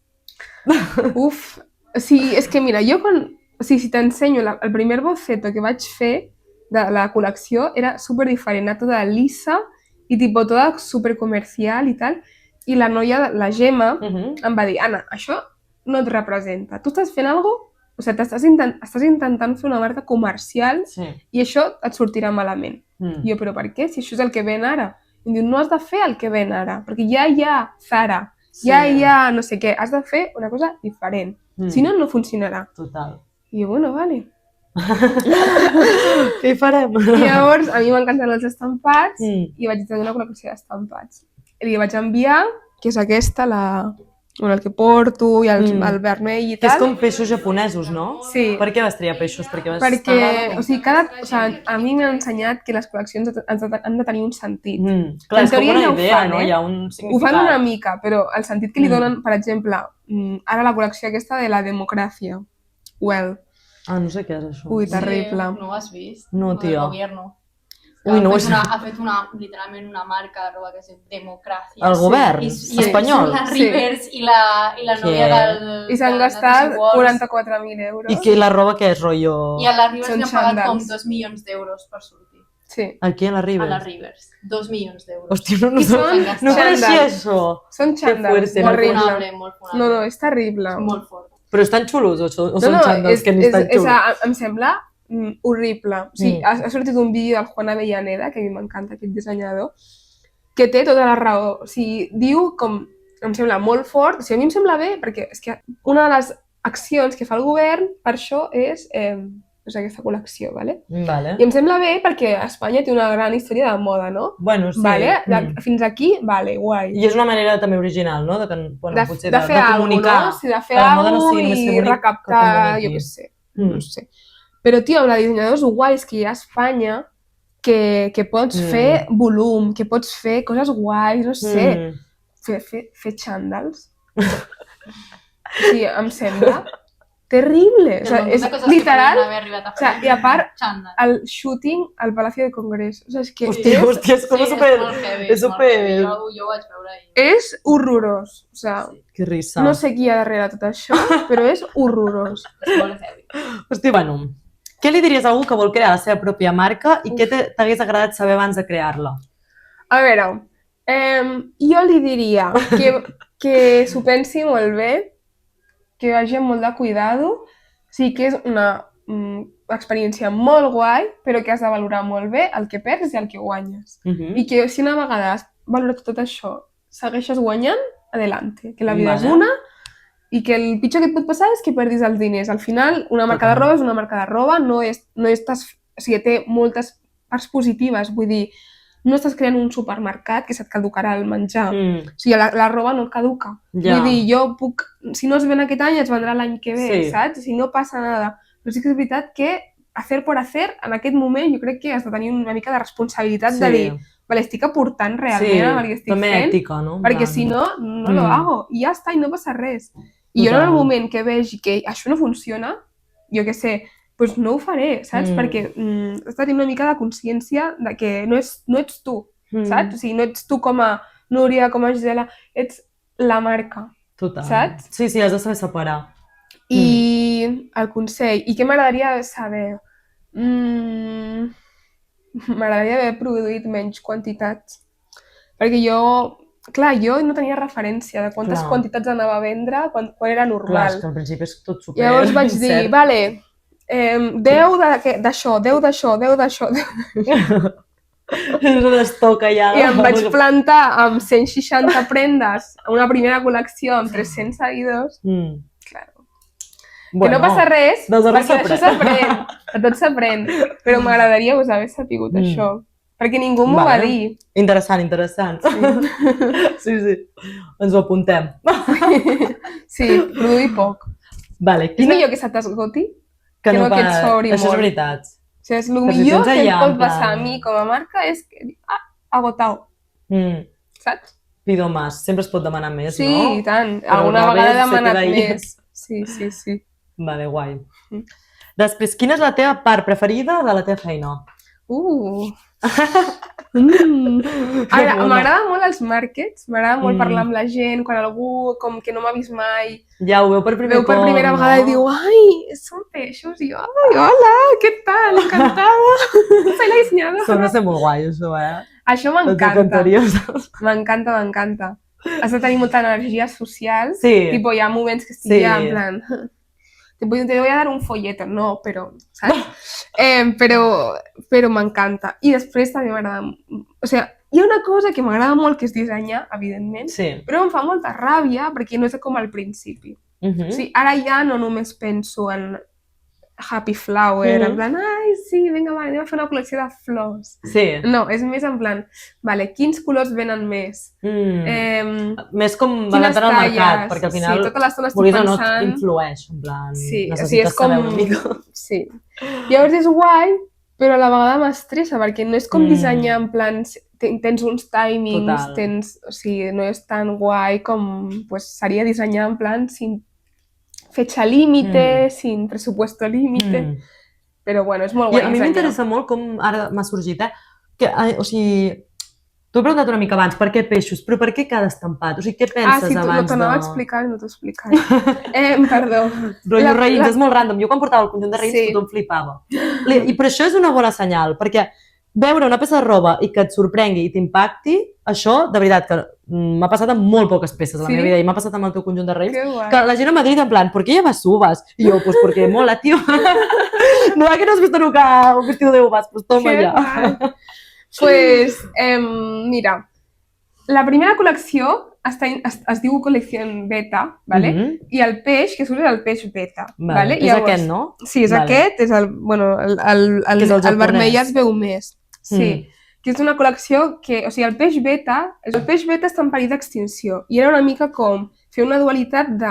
[SPEAKER 4] Uf, o sigui, és que mira, jo quan... O sigui, si t'ensenyo el primer boceto que vaig fer de la col·lecció era super diferent, era tota lisa i tipo tota super comercial i tal, i la noia, la Gemma, em va dir, Anna, això no et representa. Tu estàs fent alguna cosa, o sigui, estàs intentant fer una marca comercial
[SPEAKER 1] Sí.
[SPEAKER 4] i això et sortirà malament. I jo, però per què? Si això és el que ven ara. I em diu, no has de fer el que ven ara, perquè ja hi ha Zara, ja hi ha no sé què, has de fer una cosa diferent. Si no, no funcionarà.
[SPEAKER 1] Total.
[SPEAKER 4] I jo, bueno, vale.
[SPEAKER 1] Què hi farem?
[SPEAKER 4] I llavors, a mi m'encanten els estampats
[SPEAKER 1] Mm.
[SPEAKER 4] i vaig tenir una col·lecció d'estampats. I li vaig enviar, que és aquesta, el que porto i el vermell i
[SPEAKER 1] Que és
[SPEAKER 4] tal.
[SPEAKER 1] com peixos japonesos, no?
[SPEAKER 4] Sí.
[SPEAKER 1] Per què vas triar peixos? Perquè,
[SPEAKER 4] Perquè, o sigui, a mi m'ha ensenyat que les col·leccions han de tenir un sentit.
[SPEAKER 1] Clar,
[SPEAKER 4] En
[SPEAKER 1] és com
[SPEAKER 4] teoria
[SPEAKER 1] una
[SPEAKER 4] ja ho
[SPEAKER 1] idea,
[SPEAKER 4] fan,
[SPEAKER 1] no?
[SPEAKER 4] eh?
[SPEAKER 1] Hi ha un
[SPEAKER 4] Ho
[SPEAKER 1] significat.
[SPEAKER 4] fan una mica, però el sentit que li donen, per exemple, ara la col·lecció aquesta de la democràcia. Well,
[SPEAKER 1] Ah, no sé què és això.
[SPEAKER 4] ui, terrible.
[SPEAKER 5] No ho has vist?
[SPEAKER 1] No,
[SPEAKER 5] Lo del
[SPEAKER 1] tia.
[SPEAKER 5] gobierno.
[SPEAKER 1] Ui, no ho sé.
[SPEAKER 5] Ha fet literalment una marca de roba que es diu Democràcia.
[SPEAKER 1] El govern espanyol.
[SPEAKER 5] La
[SPEAKER 4] Sí.
[SPEAKER 5] Rivers i la novia del...
[SPEAKER 4] I s'han
[SPEAKER 5] de
[SPEAKER 4] gastat
[SPEAKER 5] Natasha Walls.
[SPEAKER 4] 44.000 euros.
[SPEAKER 1] I que la roba que és, rotllo...
[SPEAKER 5] I a la Rivers
[SPEAKER 4] Són
[SPEAKER 5] li han pagat com
[SPEAKER 4] xandalls.
[SPEAKER 5] 2 milions d'euros per sortir.
[SPEAKER 4] Sí,
[SPEAKER 1] Aquí a la
[SPEAKER 5] A
[SPEAKER 1] Ribes.
[SPEAKER 5] la Rivers. 2 milions d'euros.
[SPEAKER 1] Hòstia, no
[SPEAKER 4] I són
[SPEAKER 1] no coneixia
[SPEAKER 4] xandalls.
[SPEAKER 1] això.
[SPEAKER 4] Són xandalls,
[SPEAKER 1] fuerte,
[SPEAKER 5] Molt
[SPEAKER 4] horrible.
[SPEAKER 5] fonable, molt fonable.
[SPEAKER 4] No, és terrible.
[SPEAKER 5] És molt fort.
[SPEAKER 1] Però estan xulos o són xandalls que ni estan xulos?
[SPEAKER 4] em sembla horrible. O sigui, ha sortit un vídeo del Juan Avellaneda, que a mi m'encanta aquest dissenyador, que té tota la raó. O sigui, diu com em sembla molt fort. O sigui, a mi em sembla bé perquè és que una de les accions que fa el govern per això és aquesta col·lecció, ¿vale?
[SPEAKER 1] Vale.
[SPEAKER 4] I em sembla bé perquè Espanya té una gran història de moda, no?
[SPEAKER 1] Bueno, sí.
[SPEAKER 4] Vale? Fins aquí, vale, guai.
[SPEAKER 1] I és una manera també original, no? Potser
[SPEAKER 4] de fer alguna cosa, no? Sí, de fer alguna cosa i recaptar, jo què sé, no sé. Però, tio, amb la dissenyadors guais que hi ha a Espanya, que pots fer volum, que pots fer coses guais, no sé, fer xandals. Sí, em sembla terrible. O sigui, és literal. O sigui, i a part, el shooting al Palacio de Congres. O sigui, és que
[SPEAKER 1] hòstia, és com super... És super...
[SPEAKER 5] Jo ho vaig veure ahir.
[SPEAKER 4] És horrorós. O sigui,
[SPEAKER 1] que risa.
[SPEAKER 4] No sé qui hi ha darrere tot això, però és horrorós.
[SPEAKER 5] És molt heavy.
[SPEAKER 1] Hòstia, bueno, què li diries a algú que vol crear la seva pròpia marca i què t'hagués agradat saber abans de crear-la?
[SPEAKER 4] A veure, jo li diria que s'ho pensi molt bé, que vagi amb molt de cuidado, sí que és una experiència molt guai, però que has de valorar molt bé el que perds i el que guanyes. I que si una vegada has valorat tot això, segueixes guanyant, adelante, que la vida és una i que el pitjor que et pot passar és que perdis els diners. Al final, una marca de roba és una marca de roba, o sigui, té moltes parts positives, vull dir, no estàs creant un supermercat que se't caducarà el menjar. O sigui, la roba no caduca. Vull dir, jo puc... Si no es ven aquest any, es vendrà l'any que ve, saps? O sigui, no passa nada. Però sí que és veritat que hacer por hacer, en aquest moment, jo crec que has de tenir una mica de responsabilitat de dir, vale, estic aportant realment amb el que estic fent.
[SPEAKER 1] També ètica, no?
[SPEAKER 4] Perquè si no, no lo hago. I ja està, i no passa res. I jo en el moment que vegi que això no funciona, jo què sé, doncs no ho faré, saps? Perquè has de tenir una mica de consciència de que no ets tu, saps? O sigui, no ets tu com a Núria, com a Gisela, ets la marca, saps?
[SPEAKER 1] Sí, has de saber separar.
[SPEAKER 4] I el consell, i què m'agradaria saber? M'agradaria haver produït menys quantitats, perquè jo no tenia referència de quantes quantitats anava a vendre quan era normal.
[SPEAKER 1] Clar, és que al principi és tot super...
[SPEAKER 4] Llavors vaig dir, vale, 10 d'això, 10 d'això, 10 d'això.
[SPEAKER 1] És un estoc allà.
[SPEAKER 4] I em vaig plantar amb 160 prendes a una primera col·lecció amb 300 seguidors. Claro. Que no passa res, perquè això s'aprèn, a tot s'aprèn. Però m'agradaria haver sapigut això, perquè ningú m'ho va dir.
[SPEAKER 1] Interessant. Sí. Ens ho apuntem.
[SPEAKER 4] Sí, produir poc. És millor que se t'esgoti que no que et sobri molt.
[SPEAKER 1] Això és veritat.
[SPEAKER 4] O sigui, és el millor que em pot passar a mi com a marca és que, agotau. Saps?
[SPEAKER 1] Pido más. Sempre es pot demanar més, no?
[SPEAKER 4] Sí, i tant. Alguna vegada he demanat més. Sí.
[SPEAKER 1] Vale, guai. Després, quina és la teva part preferida de la teva feina?
[SPEAKER 4] M'agrada molt els markets, m'agrada molt parlar amb la gent, quan algú com que no m'ha vist mai
[SPEAKER 1] ja ho veu per primera
[SPEAKER 4] vegada i diu, ai, són peixos, i jo, ai, hola, què tal, encantada, soy la dissenyadora.
[SPEAKER 1] Sona ser molt guai, això,
[SPEAKER 4] Això m'encanta, m'encanta. Has de tenir molta energia social, tipo, hi ha moments que estic ja en plan... Te voy a dar un folleto, no, però, saps? Però m'encanta. I després també m'agrada... O sigui, hi ha una cosa que m'agrada molt, que és dissenyar, evidentment, però em fa molta ràbia perquè no és com al principi. O sigui, ara ja no només penso en happy flower, en plan, ai, sí, vinga, anem a fer una col·lecció de flors. No, és més en plan, vale, quins colors venen més?
[SPEAKER 1] Més com basat en el mercat, perquè al final,
[SPEAKER 4] tota l'estona estic pensant...
[SPEAKER 1] no influeix, en plan,
[SPEAKER 4] necessites saber una mica. Sí. Llavors és guai, però a la vegada m'estressa, perquè no és com dissenyar en plan, tens uns timings, o sigui, no és tan guai com seria dissenyar en plan sin fecha límite, sin presupuesto límite, però bueno, és molt guai dissenyar.
[SPEAKER 1] A mi m'interessa molt com ara m'ha sorgit, o sigui, t'ho he preguntat una mica abans, per què peixos, però per què cada estampat? O sigui, què penses abans de...
[SPEAKER 4] Ah, sí, t'anava a explicar i no t'ho he explicat. Perdó.
[SPEAKER 1] Rotllo raïms, és molt random. Jo quan portava el conjunt de raïms tothom flipava. I per això és una bona senyal, perquè veure una peça de roba i que et sorprengui i t'impacti, això, de veritat, que m'ha passat amb molt poques peces a la meva vida i m'ha passat amb el teu conjunt de raïms, que la gent a Madrid en plan, ¿por qué llevas uvas? Y yo, pues porque mola, tío. No, que no has visto nunca un vestido de uvas, pues toma ya.
[SPEAKER 4] Pues, mira, la primera col·lecció es diu col·lecció beta, ¿vale? I el peix que surt és el peix beta. ¿vale?
[SPEAKER 1] És aquest, no?
[SPEAKER 4] Sí, és aquest, és el, bueno,
[SPEAKER 1] Que és el
[SPEAKER 4] el vermell
[SPEAKER 1] japonès.
[SPEAKER 4] es veu més. Sí, que és una col·lecció que, o sigui, el peix beta està en perill d'extinció i era una mica com fer una dualitat de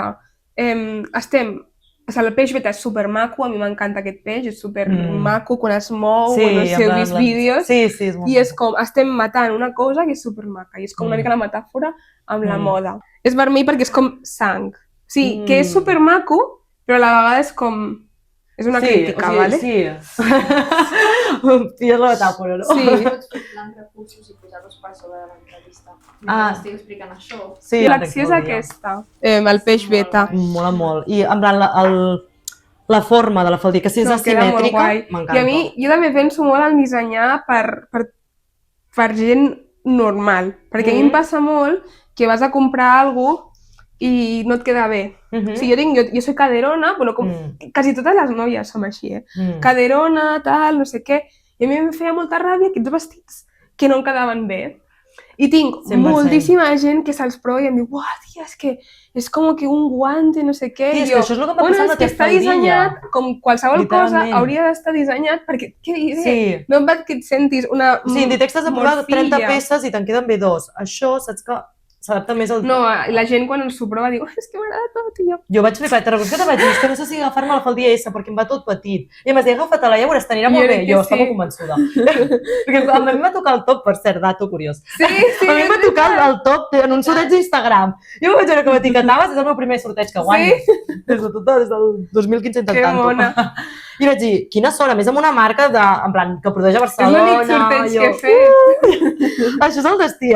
[SPEAKER 4] o sigui, el peix beta és supermaco, a mi m'encanta aquest peix, és supermaco quan es mou, no sé, heu vist vídeos,
[SPEAKER 1] Sí, és molt
[SPEAKER 4] i és com, estem matant una cosa que és supermaca, i és com una mica la metàfora amb la moda. És vermell perquè és com sang, sí, que és supermaco, però a la vegada és com, és una crítica, ¿vale?
[SPEAKER 1] Sí, pilles la metàfora, no?
[SPEAKER 4] Sí.
[SPEAKER 5] Pots fer plans recursos i posar-los per sobre de l'entrevista. Estic explicant això.
[SPEAKER 1] Sí,
[SPEAKER 4] I l'acció és aquesta, el peix beta.
[SPEAKER 1] Mola molt. I en plan, la forma de la faldilla, que si és
[SPEAKER 4] Queda molt
[SPEAKER 1] asimètrica,
[SPEAKER 4] guai.
[SPEAKER 1] m'encanta.
[SPEAKER 4] I a mi, jo també penso molt en dissenyar per gent normal, perquè a mi em passa molt que vas a comprar alguna cosa i no et queda bé. O sigui, jo soy caderona, bueno, com quasi totes les noies som així, caderona, tal, no sé què, i a mi em feia molta ràbia aquests vestits que no em quedaven bé. I tinc
[SPEAKER 1] 100%.
[SPEAKER 4] moltíssima gent que se'ls prova i em diu, uah, tia, és que és com que un guante, no sé què.
[SPEAKER 1] Tia,
[SPEAKER 4] I
[SPEAKER 1] és
[SPEAKER 4] jo,
[SPEAKER 1] que això és el que em va passar amb
[SPEAKER 4] és que
[SPEAKER 1] aquesta
[SPEAKER 4] està
[SPEAKER 1] faldilla.
[SPEAKER 4] dissenyat com qualsevol cosa,
[SPEAKER 1] Literalment.
[SPEAKER 4] hauria d'estar dissenyat perquè et quedi bé.
[SPEAKER 1] Sí.
[SPEAKER 4] No et va que et sentis una
[SPEAKER 1] O sigui, Inditex t'has de provar 30
[SPEAKER 4] morcilla.
[SPEAKER 1] peces i te'n queden bé 2. Això, saps que s'adapta més al...
[SPEAKER 4] No, la gent quan s'ho prova diu, és que m'agrada tot, i jo...
[SPEAKER 1] Jo vaig flipar, te recordes que te vaig dir, és que no sé si agafar-me la faldilla S perquè em va tot petit. I em vas dir, agafa-te-la, ja veuràs, t'anirà molt
[SPEAKER 4] Jo
[SPEAKER 1] bé.
[SPEAKER 4] crec que
[SPEAKER 1] Jo estava
[SPEAKER 4] sí.
[SPEAKER 1] convençuda. Perquè a mi em va tocar el top, per cert, dato curiós.
[SPEAKER 4] Sí, sí,
[SPEAKER 1] A mi em va tocar el top en un sorteig d'Instagram. Jo vaig veure que m'etiquetaves, és el meu primer sorteig que guanyo. Des del 2015
[SPEAKER 4] Que
[SPEAKER 1] intentant-ho.
[SPEAKER 4] mona.
[SPEAKER 1] I vaig dir, quina sort, a més amb una marca de, en plan, que produeix a
[SPEAKER 4] És
[SPEAKER 1] Barcelona.
[SPEAKER 4] l'únic sorteig
[SPEAKER 1] jo,
[SPEAKER 4] que he fet.
[SPEAKER 1] Això és el destí,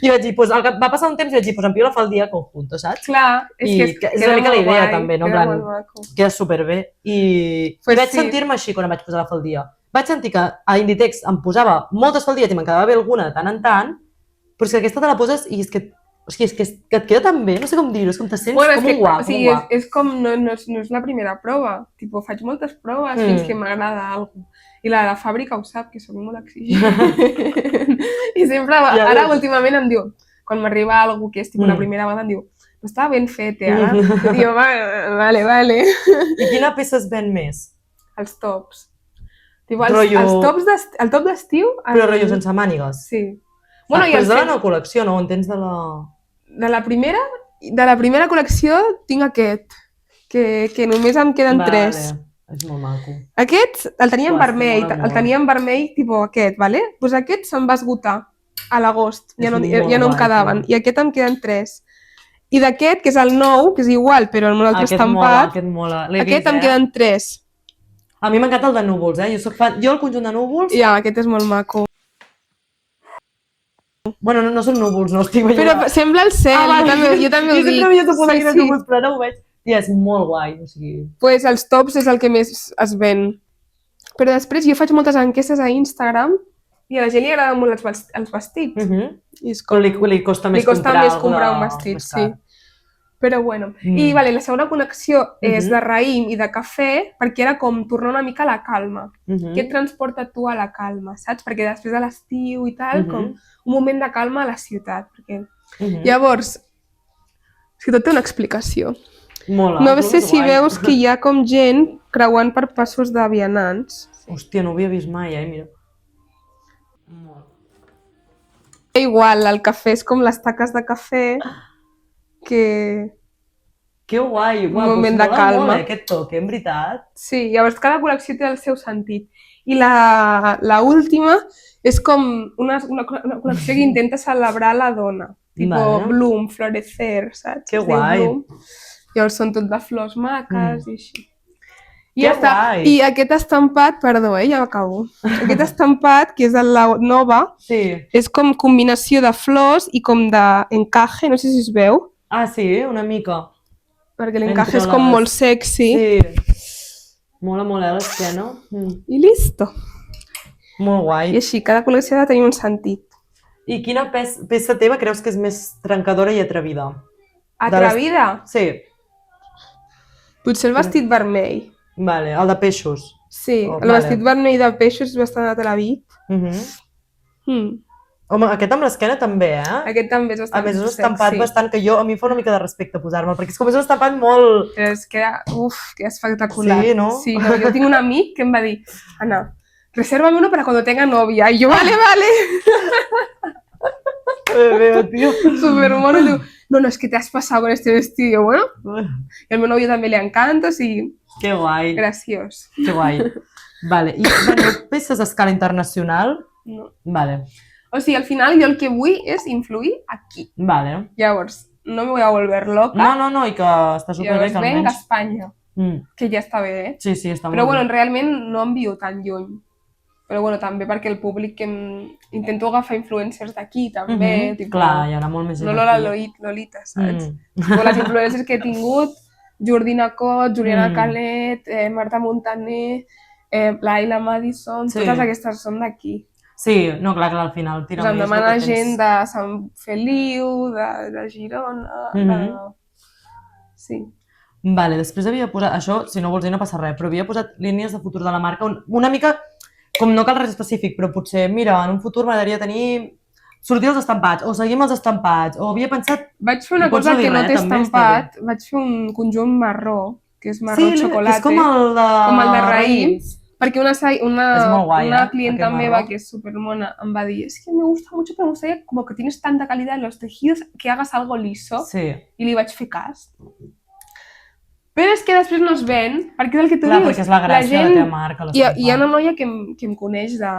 [SPEAKER 1] I vaig dir, pues, va passar un temps i vaig dir, pues envio la faldilla conjunto, saps?
[SPEAKER 4] Clar, és
[SPEAKER 1] I
[SPEAKER 4] que
[SPEAKER 1] és una mica la idea, també, no? En
[SPEAKER 4] Queda
[SPEAKER 1] plan,
[SPEAKER 4] molt maco.
[SPEAKER 1] queda superbé. I
[SPEAKER 4] Pues
[SPEAKER 1] vaig
[SPEAKER 4] sí.
[SPEAKER 1] sentir-me així quan em vaig posar la faldilla. Vaig sentir que a Inditex em posava moltes faldilles i me'n quedava bé alguna de tant en tant, però és que aquesta te la poses i és que, o sigui, és que et queda tan bé, no sé com dir-ho, és com te sents
[SPEAKER 4] Bueno, és
[SPEAKER 1] com
[SPEAKER 4] que,
[SPEAKER 1] un guap,
[SPEAKER 4] o sigui,
[SPEAKER 1] com un guap.
[SPEAKER 4] és com, no és la primera prova. Tipo, faig moltes proves fins que m'agrada alguna cosa. I la de la fàbrica ho sap, que soc molt exigent. I sempre,
[SPEAKER 1] Ja
[SPEAKER 4] ara
[SPEAKER 1] veus.
[SPEAKER 4] últimament em diu, quan m'arriba alguna que és tipo, la primera vegada, em diu, no estava ben fet, ara. I jo, vale.
[SPEAKER 1] I quina peça es ven més?
[SPEAKER 4] Els tops. Tipo,
[SPEAKER 1] Rotllo-
[SPEAKER 4] el top d'estiu...
[SPEAKER 1] Però rotllo sense mànigues.
[SPEAKER 4] Sí.
[SPEAKER 1] Bueno,
[SPEAKER 4] i
[SPEAKER 1] però
[SPEAKER 4] els
[SPEAKER 1] és de la
[SPEAKER 4] sets-
[SPEAKER 1] nova col·lecció, no? En tens de la...
[SPEAKER 4] de la primera col·lecció tinc aquest, que només em queden 3.
[SPEAKER 1] És molt maco.
[SPEAKER 4] Aquest el tenia en
[SPEAKER 1] Uah,
[SPEAKER 4] vermell,
[SPEAKER 1] mola
[SPEAKER 4] el
[SPEAKER 1] molt.
[SPEAKER 4] tenia en vermell, tipus aquest, ¿vale? Pues aquest se'm va esgotar a l'agost, ja
[SPEAKER 1] És
[SPEAKER 4] no
[SPEAKER 1] molt
[SPEAKER 4] em
[SPEAKER 1] guai,
[SPEAKER 4] quedaven,
[SPEAKER 1] tio.
[SPEAKER 4] i aquest em queden 3. I d'aquest, que és el nou, que és igual, però amb un altre estampat,
[SPEAKER 1] Aquest mola. L'he
[SPEAKER 4] aquest
[SPEAKER 1] vist,
[SPEAKER 4] em queden 3.
[SPEAKER 1] A mi m'encanta el de núvols, Jo soc fan... Jo el conjunt de núvols...
[SPEAKER 4] Ja, aquest és molt maco.
[SPEAKER 1] Bueno, no són núvols, no estic veient...
[SPEAKER 4] Però sembla el cel, jo també ho dic.
[SPEAKER 1] Jo sempre havia de posar
[SPEAKER 4] Sí,
[SPEAKER 1] quines
[SPEAKER 4] sí.
[SPEAKER 1] núvols, però ara ho veig. Tia, és molt guai, o sigui...
[SPEAKER 4] Pues els tops és el que més es ven. Però després jo faig moltes enquestes a Instagram i a la gent li agraden molt els vestits. I és
[SPEAKER 1] Però li costa més
[SPEAKER 4] comprar un vestit, sí. Però bueno. I vale, la segona connexió és de raïm i de cafè perquè era com tornar una mica a la calma. Què et transporta tu a la calma, saps? Perquè després de l'estiu i tal, com un moment de calma a la ciutat. Perquè... Llavors, és que tot té una explicació.
[SPEAKER 1] Mola.
[SPEAKER 4] No sé si veus que hi ha com gent creuant per passos de vianants.
[SPEAKER 1] Hòstia, no ho havia vist mai, mira.
[SPEAKER 4] Igual, el cafè és com les taques de cafè que...
[SPEAKER 1] Que guai,
[SPEAKER 4] Un moment de
[SPEAKER 1] mola
[SPEAKER 4] calma.
[SPEAKER 1] molt, aquest toque, en veritat.
[SPEAKER 4] Sí, llavors cada col·lecció té el seu sentit. I la última és com una col·lecció que intenta celebrar la dona. Tipo
[SPEAKER 1] Vale.
[SPEAKER 4] bloom, florecer, saps?
[SPEAKER 1] Que
[SPEAKER 4] Es diu
[SPEAKER 1] guai.
[SPEAKER 4] bloom. Llavors són tot de flors maques i així. I
[SPEAKER 1] Que
[SPEAKER 4] ja està.
[SPEAKER 1] guai.
[SPEAKER 4] I aquest estampat, perdó, ja acabo. Aquest estampat, que és de la nova,
[SPEAKER 1] Sí.
[SPEAKER 4] és com combinació de flors i com d'encaje, no sé si es veu,
[SPEAKER 1] Ah, sí, una mica.
[SPEAKER 4] perquè l'encaje és
[SPEAKER 1] Entre
[SPEAKER 4] com
[SPEAKER 1] les-
[SPEAKER 4] molt sexy.
[SPEAKER 1] Sí. Mola molt, l'esquena.
[SPEAKER 4] I listo.
[SPEAKER 1] Molt guai.
[SPEAKER 4] I així, cada col·lecció ha de tenir un sentit.
[SPEAKER 1] I quina peça teva creus que és més trencadora i atrevida?
[SPEAKER 4] Atrevida?
[SPEAKER 1] Sí.
[SPEAKER 4] Potser el vestit vermell.
[SPEAKER 1] Vale, el de peixos.
[SPEAKER 4] Sí,
[SPEAKER 1] Oh,
[SPEAKER 4] el
[SPEAKER 1] vale.
[SPEAKER 4] vestit vermell de peixos és bastant atrevit. Mm.
[SPEAKER 1] Home, aquest amb l'esquena també, eh?
[SPEAKER 4] Aquest també és
[SPEAKER 1] A
[SPEAKER 4] bastant
[SPEAKER 1] més, és un estampat
[SPEAKER 4] sexy.
[SPEAKER 1] bastant que a mi em fa una mica de respecte posar-me'l, perquè és com és un estampat molt...
[SPEAKER 4] Però és que, que espectacular.
[SPEAKER 1] Sí, no?
[SPEAKER 4] Sí, no, yo tengo un amic que em va dir, Ana, resérvame uno para cuando tenga novia. Y yo, vale, vale.
[SPEAKER 1] Veo, tío.
[SPEAKER 4] Súper mono. Y digo, no, es que te has pasado con este vestido. Y yo, bueno, y al meu novio també le encanta, sí,
[SPEAKER 1] Que guai,
[SPEAKER 4] graciós.
[SPEAKER 1] que guai. Vale, i bueno, peces a escala internacional?
[SPEAKER 4] No.
[SPEAKER 1] Vale,
[SPEAKER 4] O sigui, al final jo el que vull és influir aquí.
[SPEAKER 1] vale.
[SPEAKER 4] Llavors, no me voy a volver loca.
[SPEAKER 1] No, i que està superbé,
[SPEAKER 4] Llavors
[SPEAKER 1] que
[SPEAKER 4] venc a
[SPEAKER 1] almenys...
[SPEAKER 4] Espanya, que ja està bé, eh?
[SPEAKER 1] Sí, està
[SPEAKER 4] Però
[SPEAKER 1] molt
[SPEAKER 4] bueno,
[SPEAKER 1] bé.
[SPEAKER 4] realment no envio tan lluny. Però bueno, també perquè el públic que intento agafar influencers d'aquí també, tipus,
[SPEAKER 1] Clar, hi haurà molt més gent
[SPEAKER 4] no Lola
[SPEAKER 1] aquí.
[SPEAKER 4] Lolita, saps? O les influencers que he tingut, Jordina Cot, Juliana Calet, Marta Montaner, Laila Madison,
[SPEAKER 1] Sí.
[SPEAKER 4] totes aquestes són d'aquí.
[SPEAKER 1] Sí, no, clar, al final tira
[SPEAKER 4] Em
[SPEAKER 1] més.
[SPEAKER 4] demana
[SPEAKER 1] el que
[SPEAKER 4] gent
[SPEAKER 1] tens.
[SPEAKER 4] de Sant Feliu, de Girona, Sí.
[SPEAKER 1] Vale, després havia posat, això, si no vols dir no passa res, però havia posat línies de futur de la marca, una mica, com no cal res específic, però potser, mira, en un futur m'agradaria tenir, sortir els estampats, o seguir amb els estampats, o havia pensat...
[SPEAKER 4] Vaig fer una
[SPEAKER 1] Pots
[SPEAKER 4] cosa
[SPEAKER 1] no dir
[SPEAKER 4] que no
[SPEAKER 1] res,
[SPEAKER 4] té
[SPEAKER 1] també està
[SPEAKER 4] estampat, vaig fer un conjunt marró, que és marró xocolata.
[SPEAKER 1] és com el de...
[SPEAKER 4] Com el de raïms. Perquè
[SPEAKER 1] És molt guai,
[SPEAKER 4] una
[SPEAKER 1] eh,
[SPEAKER 4] clienta
[SPEAKER 1] aquest
[SPEAKER 4] meva,
[SPEAKER 1] marró.
[SPEAKER 4] que es supermona, em va dir, es que me gusta mucho, pero me gustaría como que tienes tanta calidad en los tejidos que hagas algo liso.
[SPEAKER 1] Sí.
[SPEAKER 4] I li vaig fer cas. Però és que després no es ven, perquè és el que tu
[SPEAKER 1] Clar,
[SPEAKER 4] dius.
[SPEAKER 1] perquè és la gràcia de la teva marca,
[SPEAKER 4] Hi ha
[SPEAKER 1] l'estampat.
[SPEAKER 4] una noia que em coneix de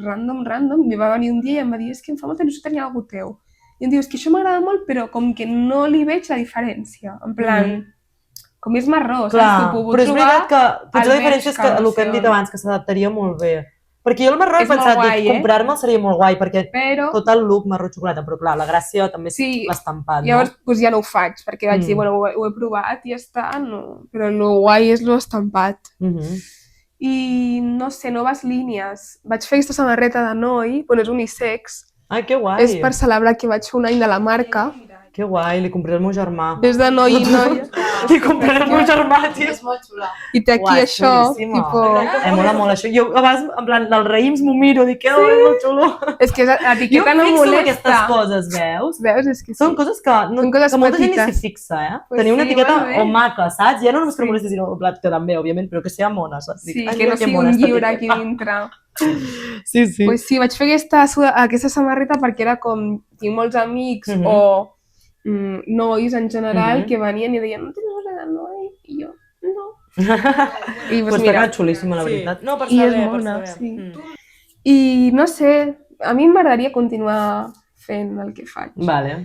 [SPEAKER 4] random, i va venir un dia i em va dir, és que em fa molta il·lusió tenir algú teu. I em diu, és que això m'agrada molt, però com que no li veig la diferència. En plan, com és marró,
[SPEAKER 1] Clar,
[SPEAKER 4] saps? Tu
[SPEAKER 1] però és veritat que potser la
[SPEAKER 4] al
[SPEAKER 1] diferència és que el que hem dit
[SPEAKER 4] verge,
[SPEAKER 1] abans, que s'adaptaria molt bé. Perquè jo el marró he
[SPEAKER 4] És molt
[SPEAKER 1] pensat,
[SPEAKER 4] guai,
[SPEAKER 1] dic, comprar-me'l seria molt guai, perquè
[SPEAKER 4] Però
[SPEAKER 1] tot el look marró xocolata, però clar, la gràcia també és
[SPEAKER 4] Sí,
[SPEAKER 1] l'estampat, no?
[SPEAKER 4] llavors doncs ja no ho faig, perquè vaig dir, bueno, ho he provat i ja està, no. Però el guai és l'estampat. I no sé, noves línies. Vaig fer aquesta samarreta de noi, bueno, és unisex.
[SPEAKER 1] Ai, que guai.
[SPEAKER 4] És per celebrar que vaig fer un any de la marca.
[SPEAKER 1] Que guai, li compraré al meu germà.
[SPEAKER 4] És de noi i noia.
[SPEAKER 1] Li compraré al meu germà, tio.
[SPEAKER 5] És molt xula.
[SPEAKER 4] I té aquí
[SPEAKER 1] Guai,
[SPEAKER 4] això,
[SPEAKER 1] xulíssima.
[SPEAKER 4] tipo...
[SPEAKER 1] Mola molt això. Jo a vegades, en plan, dels raïms m'ho miro, dic, que és molt xulo.
[SPEAKER 4] És que
[SPEAKER 1] Jo
[SPEAKER 4] l'etiqueta
[SPEAKER 1] em
[SPEAKER 4] no
[SPEAKER 1] fixo en
[SPEAKER 4] molesta.
[SPEAKER 1] aquestes coses, veus?
[SPEAKER 4] Veus? És que sí.
[SPEAKER 1] Són coses que, no,
[SPEAKER 4] Són coses
[SPEAKER 1] que molta gent ni
[SPEAKER 4] petites.
[SPEAKER 1] s'hi fixa, eh?
[SPEAKER 4] Pues
[SPEAKER 1] Tenir una
[SPEAKER 4] sí,
[SPEAKER 1] etiqueta
[SPEAKER 4] molt bé.
[SPEAKER 1] o maca, saps? Ja no només que
[SPEAKER 4] Sí.
[SPEAKER 1] no molesti, sinó que també, òbviament, però que sigui mona, saps? Dic,
[SPEAKER 4] Sí,
[SPEAKER 1] ai,
[SPEAKER 4] que
[SPEAKER 1] mira
[SPEAKER 4] no sigui
[SPEAKER 1] mona
[SPEAKER 4] un
[SPEAKER 1] esta
[SPEAKER 4] llibre aquí
[SPEAKER 1] etiqueta.
[SPEAKER 4] dintre.
[SPEAKER 1] Sí, sí.
[SPEAKER 4] Pues sí, vaig fer aquesta samarreta perquè era com, tinc molts amics o nois en general que venien i deien, no tens res de noi? I jo, no. I
[SPEAKER 1] Pues
[SPEAKER 4] mira,
[SPEAKER 1] t'ha xulíssima, la veritat. No, per
[SPEAKER 4] i és
[SPEAKER 1] saber, per
[SPEAKER 4] mona,
[SPEAKER 1] saber.
[SPEAKER 4] sí. I no sé, a mi m'agradaria continuar fent el que faig.
[SPEAKER 1] Vale.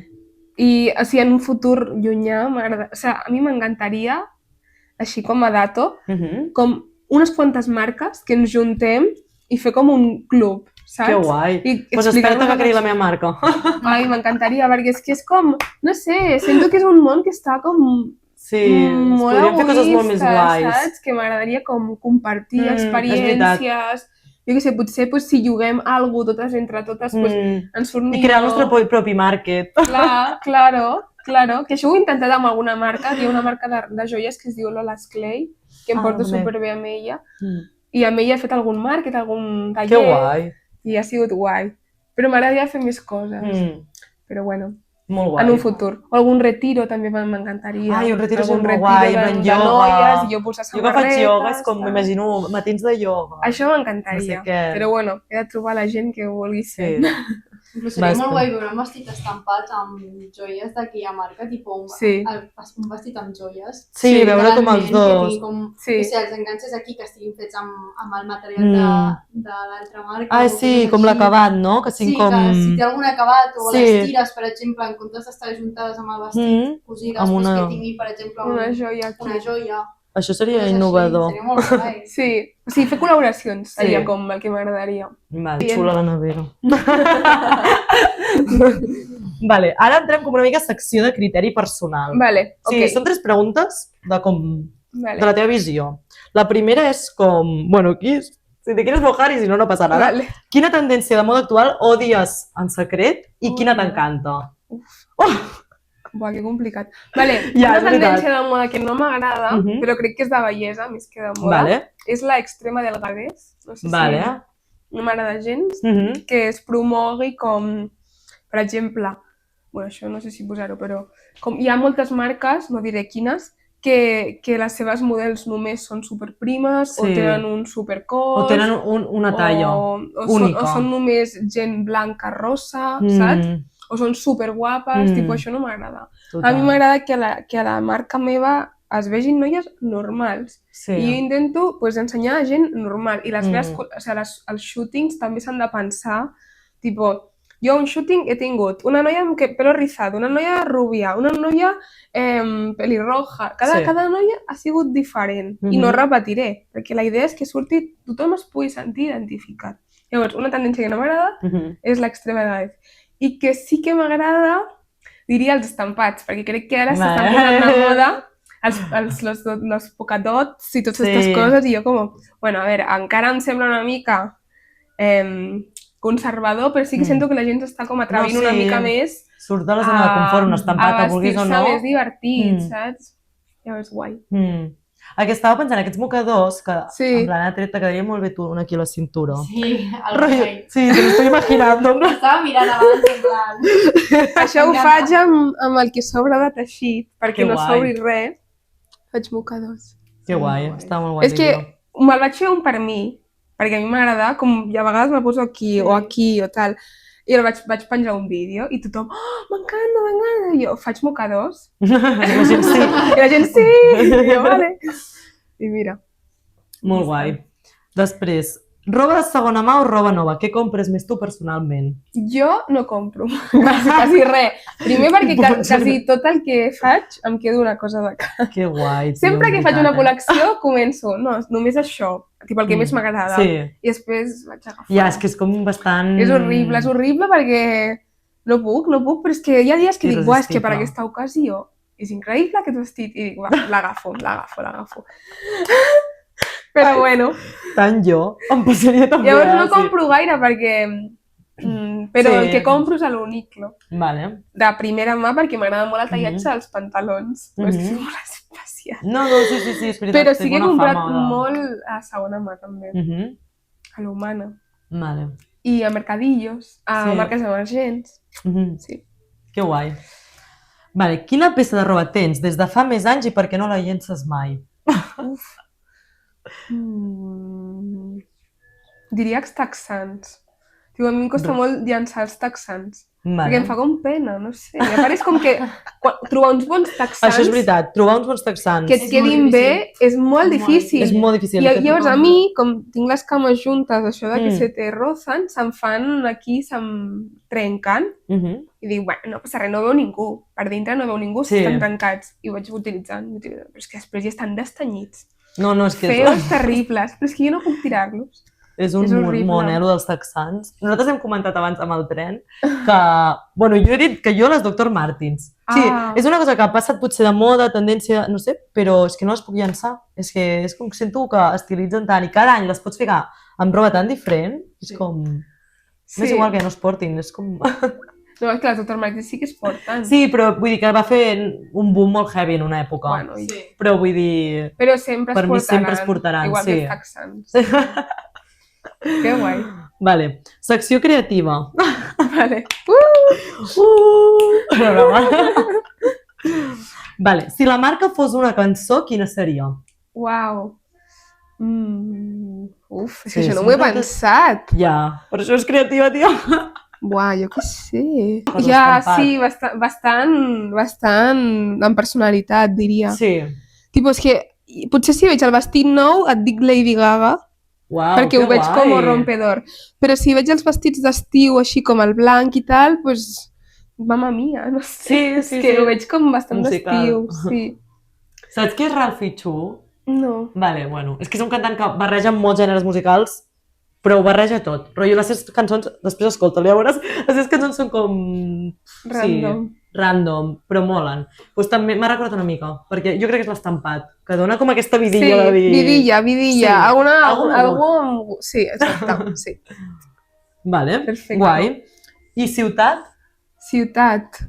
[SPEAKER 4] I o sigui, en un futur llunyà, o sigui, a mi m'encantaria, així com a dato, com unes quantes marques que ens juntem i fer com un club, saps?
[SPEAKER 1] Que guai.
[SPEAKER 4] I
[SPEAKER 1] Pues
[SPEAKER 4] explicar-nos
[SPEAKER 1] espera't que creï la
[SPEAKER 4] les-
[SPEAKER 1] meva marca.
[SPEAKER 4] Ai, m'encantaria, perquè és que és com, no sé, sento que és un món que està com
[SPEAKER 1] Sí,
[SPEAKER 4] molt
[SPEAKER 1] podríem fer coses molt més
[SPEAKER 4] egoista,
[SPEAKER 1] guais.
[SPEAKER 4] saps? Que m'agradaria com compartir
[SPEAKER 1] És
[SPEAKER 4] experiències. Jo què sé, potser pues, si juguem alguna cosa totes entre totes, pues, ens surt
[SPEAKER 1] I
[SPEAKER 4] millor.
[SPEAKER 1] crear el nostre propi market.
[SPEAKER 4] Clar, claro, que això ho he intentat amb alguna marca, hi ha una marca de joies que es diu Lola's Clay, que em porto
[SPEAKER 1] també.
[SPEAKER 4] superbé amb ella, i amb ella he fet algun market, algun taller,
[SPEAKER 1] Que guai.
[SPEAKER 4] i ha sigut guai. Però m'agradaria fer més coses, però bueno,
[SPEAKER 1] Molt guai.
[SPEAKER 4] en un futur. O algun retiro també m'encantaria.
[SPEAKER 1] Ai, un retiro és
[SPEAKER 4] Algun
[SPEAKER 1] molt guai,
[SPEAKER 4] de
[SPEAKER 1] en
[SPEAKER 4] noies,
[SPEAKER 1] ioga.
[SPEAKER 4] i jo posar
[SPEAKER 1] Jo que faig ioga és com,
[SPEAKER 4] tal.
[SPEAKER 1] m'imagino, matins de ioga.
[SPEAKER 4] Això m'encantaria,
[SPEAKER 1] No sé què.
[SPEAKER 4] però bueno, he de trobar la gent que ho vulgui
[SPEAKER 1] Sí.
[SPEAKER 4] fer.
[SPEAKER 5] Inclús seria
[SPEAKER 1] Basta.
[SPEAKER 5] molt guai veure un vestit estampat amb joies d'aquí a marca, tipus
[SPEAKER 4] Sí.
[SPEAKER 5] un vestit amb joies.
[SPEAKER 1] Sí, veure com els
[SPEAKER 5] Literalment,
[SPEAKER 1] dos.
[SPEAKER 5] Que tingui com,
[SPEAKER 4] Sí.
[SPEAKER 5] no sé, els enganxes aquí que estiguin fets amb el material de l'altra marca.
[SPEAKER 1] Ah,
[SPEAKER 5] o
[SPEAKER 1] sí,
[SPEAKER 5] coses
[SPEAKER 1] com
[SPEAKER 5] així.
[SPEAKER 1] l'acabat, no? Que
[SPEAKER 5] Sí,
[SPEAKER 1] siguin com...
[SPEAKER 5] que si té algun acabat o
[SPEAKER 1] Sí.
[SPEAKER 5] les tires, per exemple, en comptes d'estar juntades amb el vestit, cosides,
[SPEAKER 1] amb
[SPEAKER 5] doncs
[SPEAKER 1] una-
[SPEAKER 5] que tingui, per exemple,
[SPEAKER 4] Una joia aquí.
[SPEAKER 5] una joia.
[SPEAKER 1] Això seria
[SPEAKER 5] coses així.
[SPEAKER 1] innovador.
[SPEAKER 5] Seria molt guai.
[SPEAKER 4] Sí, o sigui, fer col·laboracions seria
[SPEAKER 1] Sí.
[SPEAKER 4] com el que m'agradaria.
[SPEAKER 1] Vale,
[SPEAKER 4] Bien.
[SPEAKER 1] xula la nevera. Vale, ara entrem com una mica a secció de criteri personal.
[SPEAKER 4] Vale, ok.
[SPEAKER 1] Sí, són 3 preguntes de com...
[SPEAKER 4] Vale.
[SPEAKER 1] de la teva visió. La primera és com... Bueno, aquí, si te quieres mojar i si no, no passa nada.
[SPEAKER 4] Vale.
[SPEAKER 1] Quina tendència de moda actual odies en secret i quina t'encanta?
[SPEAKER 4] Buah, que complicat. Vale,
[SPEAKER 1] Ja,
[SPEAKER 4] una
[SPEAKER 1] és veritat.
[SPEAKER 4] tendència de moda que no m'agrada, però crec que és de bellesa més que de moda,
[SPEAKER 1] Vale,
[SPEAKER 4] és la extrema delgadez. No sé
[SPEAKER 1] vale.
[SPEAKER 4] si no m'agrada gens
[SPEAKER 1] Mhm.
[SPEAKER 4] que es promogui com, per exemple, bueno, això no sé si posar-ho, però com hi ha moltes marques, no diré quines, que les seves models només són superprimes o
[SPEAKER 1] Sí.
[SPEAKER 4] tenen un supercos
[SPEAKER 1] O tenen una talla única.
[SPEAKER 4] o són només gent blanca rosa, saps? O són superguapes, tipus, això no m'agrada. A mi m'agrada que a la marca meva es vegin noies normals.
[SPEAKER 1] Sí.
[SPEAKER 4] I jo intento pues, ensenyar a gent normal. I les meves,
[SPEAKER 1] Mm.
[SPEAKER 4] o sigui, els shootings també s'han de pensar, tipus, jo un shooting he tingut una noia amb pelo rizado, una noia rubia, una noia pelirroja.
[SPEAKER 1] Sí.
[SPEAKER 4] Cada noia ha sigut diferent i no repetiré, perquè la idea és que surti, tothom es pugui sentir identificat. Llavors, una tendència que no m'agrada
[SPEAKER 1] Mhm.
[SPEAKER 4] és l'extrema dreta. I que sí que m'agrada, diria els estampats, perquè crec que ara s'estan posant de moda los polkadots i totes aquestes
[SPEAKER 1] Sí.
[SPEAKER 4] coses, i jo com, bueno, a veure, encara em sembla una mica conservador, però sí que sento que la gent s'està com atrevint una mica més
[SPEAKER 1] Surt de la zona de confort, un estampat,
[SPEAKER 4] a
[SPEAKER 1] que vulguis o no.
[SPEAKER 4] vestir-se més divertit, saps? Llavors, guai.
[SPEAKER 1] El que estava pensant, aquests mocadors, que
[SPEAKER 4] Sí.
[SPEAKER 1] en plan ha tret, t'agradaria molt bé tu un aquí a la cintura.
[SPEAKER 5] Sí, el
[SPEAKER 1] Rotllo-
[SPEAKER 5] rei.
[SPEAKER 1] Sí, te l'estic imaginando.
[SPEAKER 5] Estava mirant abans, en plan...
[SPEAKER 4] Això ho faig amb el que sobra de teixit, perquè
[SPEAKER 1] Que
[SPEAKER 4] no
[SPEAKER 1] guai.
[SPEAKER 4] sobri res. Faig mocadors.
[SPEAKER 1] Que guai, està molt guai.
[SPEAKER 4] És que me'l vaig fer un per mi, perquè a mi m'agrada, com i a vegades me'l poso aquí o aquí o tal, i el vaig penjar un vídeo i tothom, oh, m'encanta, i jo faig mocadors.
[SPEAKER 1] La gent sí.
[SPEAKER 4] I la gent sí, i jo, vale. I mira.
[SPEAKER 1] Molt guai. Després, roba de segona mà o roba nova? Què compres més tu personalment?
[SPEAKER 4] Jo no compro quasi res. Primer perquè quasi tot el que faig em quedo una cosa de casa.
[SPEAKER 1] Que guai, tio,
[SPEAKER 4] Sempre que
[SPEAKER 1] en
[SPEAKER 4] faig una
[SPEAKER 1] veritat,
[SPEAKER 4] col·lecció començo, no, només això, tipus el que més m'agrada.
[SPEAKER 1] Sí.
[SPEAKER 4] I després vaig agafar.
[SPEAKER 1] Ja, és que és com bastant...
[SPEAKER 4] És horrible perquè no puc, però és que hi ha dies que dic, buah, és que per
[SPEAKER 1] Irresistible.
[SPEAKER 4] aquesta ocasió és increïble aquest vestit, i dic, va, l'agafo. Però bueno,
[SPEAKER 1] Tant jo, em passaria també.
[SPEAKER 4] llavors no compro gaire perquè... però
[SPEAKER 1] Sí.
[SPEAKER 4] el que compro és a l'Uniqlo,
[SPEAKER 1] Vale.
[SPEAKER 4] de primera mà, perquè m'agrada molt el tallatge dels pantalons. No és que és
[SPEAKER 1] Mhm.
[SPEAKER 4] molt especial.
[SPEAKER 1] No, sí, és veritat.
[SPEAKER 4] Però
[SPEAKER 1] té
[SPEAKER 4] sí que he
[SPEAKER 1] bona
[SPEAKER 4] comprat
[SPEAKER 1] fama de-
[SPEAKER 4] molt a segona mà també,
[SPEAKER 1] Mhm.
[SPEAKER 4] a l'Humana.
[SPEAKER 1] Vale.
[SPEAKER 4] I a mercadillos, a
[SPEAKER 1] Sí.
[SPEAKER 4] marques emergents.
[SPEAKER 1] Mhm.
[SPEAKER 4] Sí.
[SPEAKER 1] Que guai. Vale, quina peça de roba tens des de fa més anys i per què no la llences mai?
[SPEAKER 4] Diria els texans. Diu, a mi em costa molt llançar els texans.
[SPEAKER 1] Vale.
[SPEAKER 4] Perquè em fa com pena, no sé. A part és com que trobar uns bons texans
[SPEAKER 1] Això és veritat, trobar uns bons texans.
[SPEAKER 4] que et
[SPEAKER 5] És
[SPEAKER 4] quedin
[SPEAKER 5] molt
[SPEAKER 4] bé
[SPEAKER 5] difícil.
[SPEAKER 4] és molt difícil.
[SPEAKER 1] És molt difícil.
[SPEAKER 4] I llavors a mi, com tinc les cames juntes, això de que
[SPEAKER 1] Mm.
[SPEAKER 4] se te rozan, se'm fan aquí, se'm trenquen.
[SPEAKER 1] Mhm.
[SPEAKER 4] I dic, bueno, no passa res, no veu ningú. Per dintre no veu ningú,
[SPEAKER 1] Sí.
[SPEAKER 4] estan trencats. I ho vaig utilitzant. Però és que després ja estan destanyits.
[SPEAKER 1] No, és que
[SPEAKER 4] Feos, terribles. Però és que jo no puc tirar-los.
[SPEAKER 1] és un
[SPEAKER 4] És horrible.
[SPEAKER 1] monelo dels texans. Nosaltres hem comentat abans amb el tren que... Bueno, jo he dit que jo les Dr. Martens. Sí,
[SPEAKER 4] Ah.
[SPEAKER 1] és una cosa que ha passat potser de moda, tendència, no sé, però és que no les puc llançar. És que és com que sento que estilitzen tant i cada any les pots ficar amb roba tan diferent. És
[SPEAKER 5] Sí.
[SPEAKER 1] com...
[SPEAKER 4] Sí.
[SPEAKER 1] M'és igual que no es portin, és com...
[SPEAKER 4] No, és que les Dr. Martens sí que es porten.
[SPEAKER 1] Sí, però vull dir que va fer un boom molt heavy en una època.
[SPEAKER 4] Bueno,
[SPEAKER 5] Sí.
[SPEAKER 1] Però vull dir...
[SPEAKER 4] però sempre
[SPEAKER 1] Per
[SPEAKER 4] es
[SPEAKER 1] mi
[SPEAKER 4] portaran.
[SPEAKER 1] sempre es portaran,
[SPEAKER 4] igual
[SPEAKER 1] sí.
[SPEAKER 4] que els texans. Que guai.
[SPEAKER 1] Vale, secció creativa.
[SPEAKER 4] Vale.
[SPEAKER 1] Broma. Vale, si la marca fos una cançó, quina seria?
[SPEAKER 4] Uau. Uf, és
[SPEAKER 1] Sí,
[SPEAKER 4] que això no
[SPEAKER 1] són
[SPEAKER 4] m'ho he
[SPEAKER 1] tantes-
[SPEAKER 4] pensat.
[SPEAKER 1] Ja, per això és creativa, tio.
[SPEAKER 4] Buah, jo què sé.
[SPEAKER 1] Per
[SPEAKER 4] Ja,
[SPEAKER 1] l'estampat.
[SPEAKER 4] sí, bastant amb personalitat, diria.
[SPEAKER 1] Sí.
[SPEAKER 4] Tipo, és que potser si veig el vestit nou et dic Lady Gaga,
[SPEAKER 1] Uau,
[SPEAKER 4] perquè ho veig com a rompedor. Però si veig els vestits d'estiu així com el blanc i tal, pues, mamma mia, no sé.
[SPEAKER 1] Sí,
[SPEAKER 4] És que ho veig com bastant
[SPEAKER 1] Musical.
[SPEAKER 4] d'estiu, sí.
[SPEAKER 1] Saps qui és Ralphie Chu?
[SPEAKER 4] No.
[SPEAKER 1] Vale, bueno, és que és un cantant que barreja molts gèneres musicals, però ho barreja tot. Rotllo, les seves cançons, després escolta-lo, ja veuràs, les seves cançons són com...
[SPEAKER 4] Random.
[SPEAKER 1] Sí, random, però molen. Pues també m'ha recordat una mica, perquè jo crec que és l'estampat, que dona com aquesta vidilla de dir...
[SPEAKER 4] vidilla.
[SPEAKER 1] Sí,
[SPEAKER 4] Algú
[SPEAKER 1] algú
[SPEAKER 4] amb... Sí, exacte, sí.
[SPEAKER 1] Vale,
[SPEAKER 4] Perfecte.
[SPEAKER 1] guai. I ciutat?
[SPEAKER 4] Ciutat.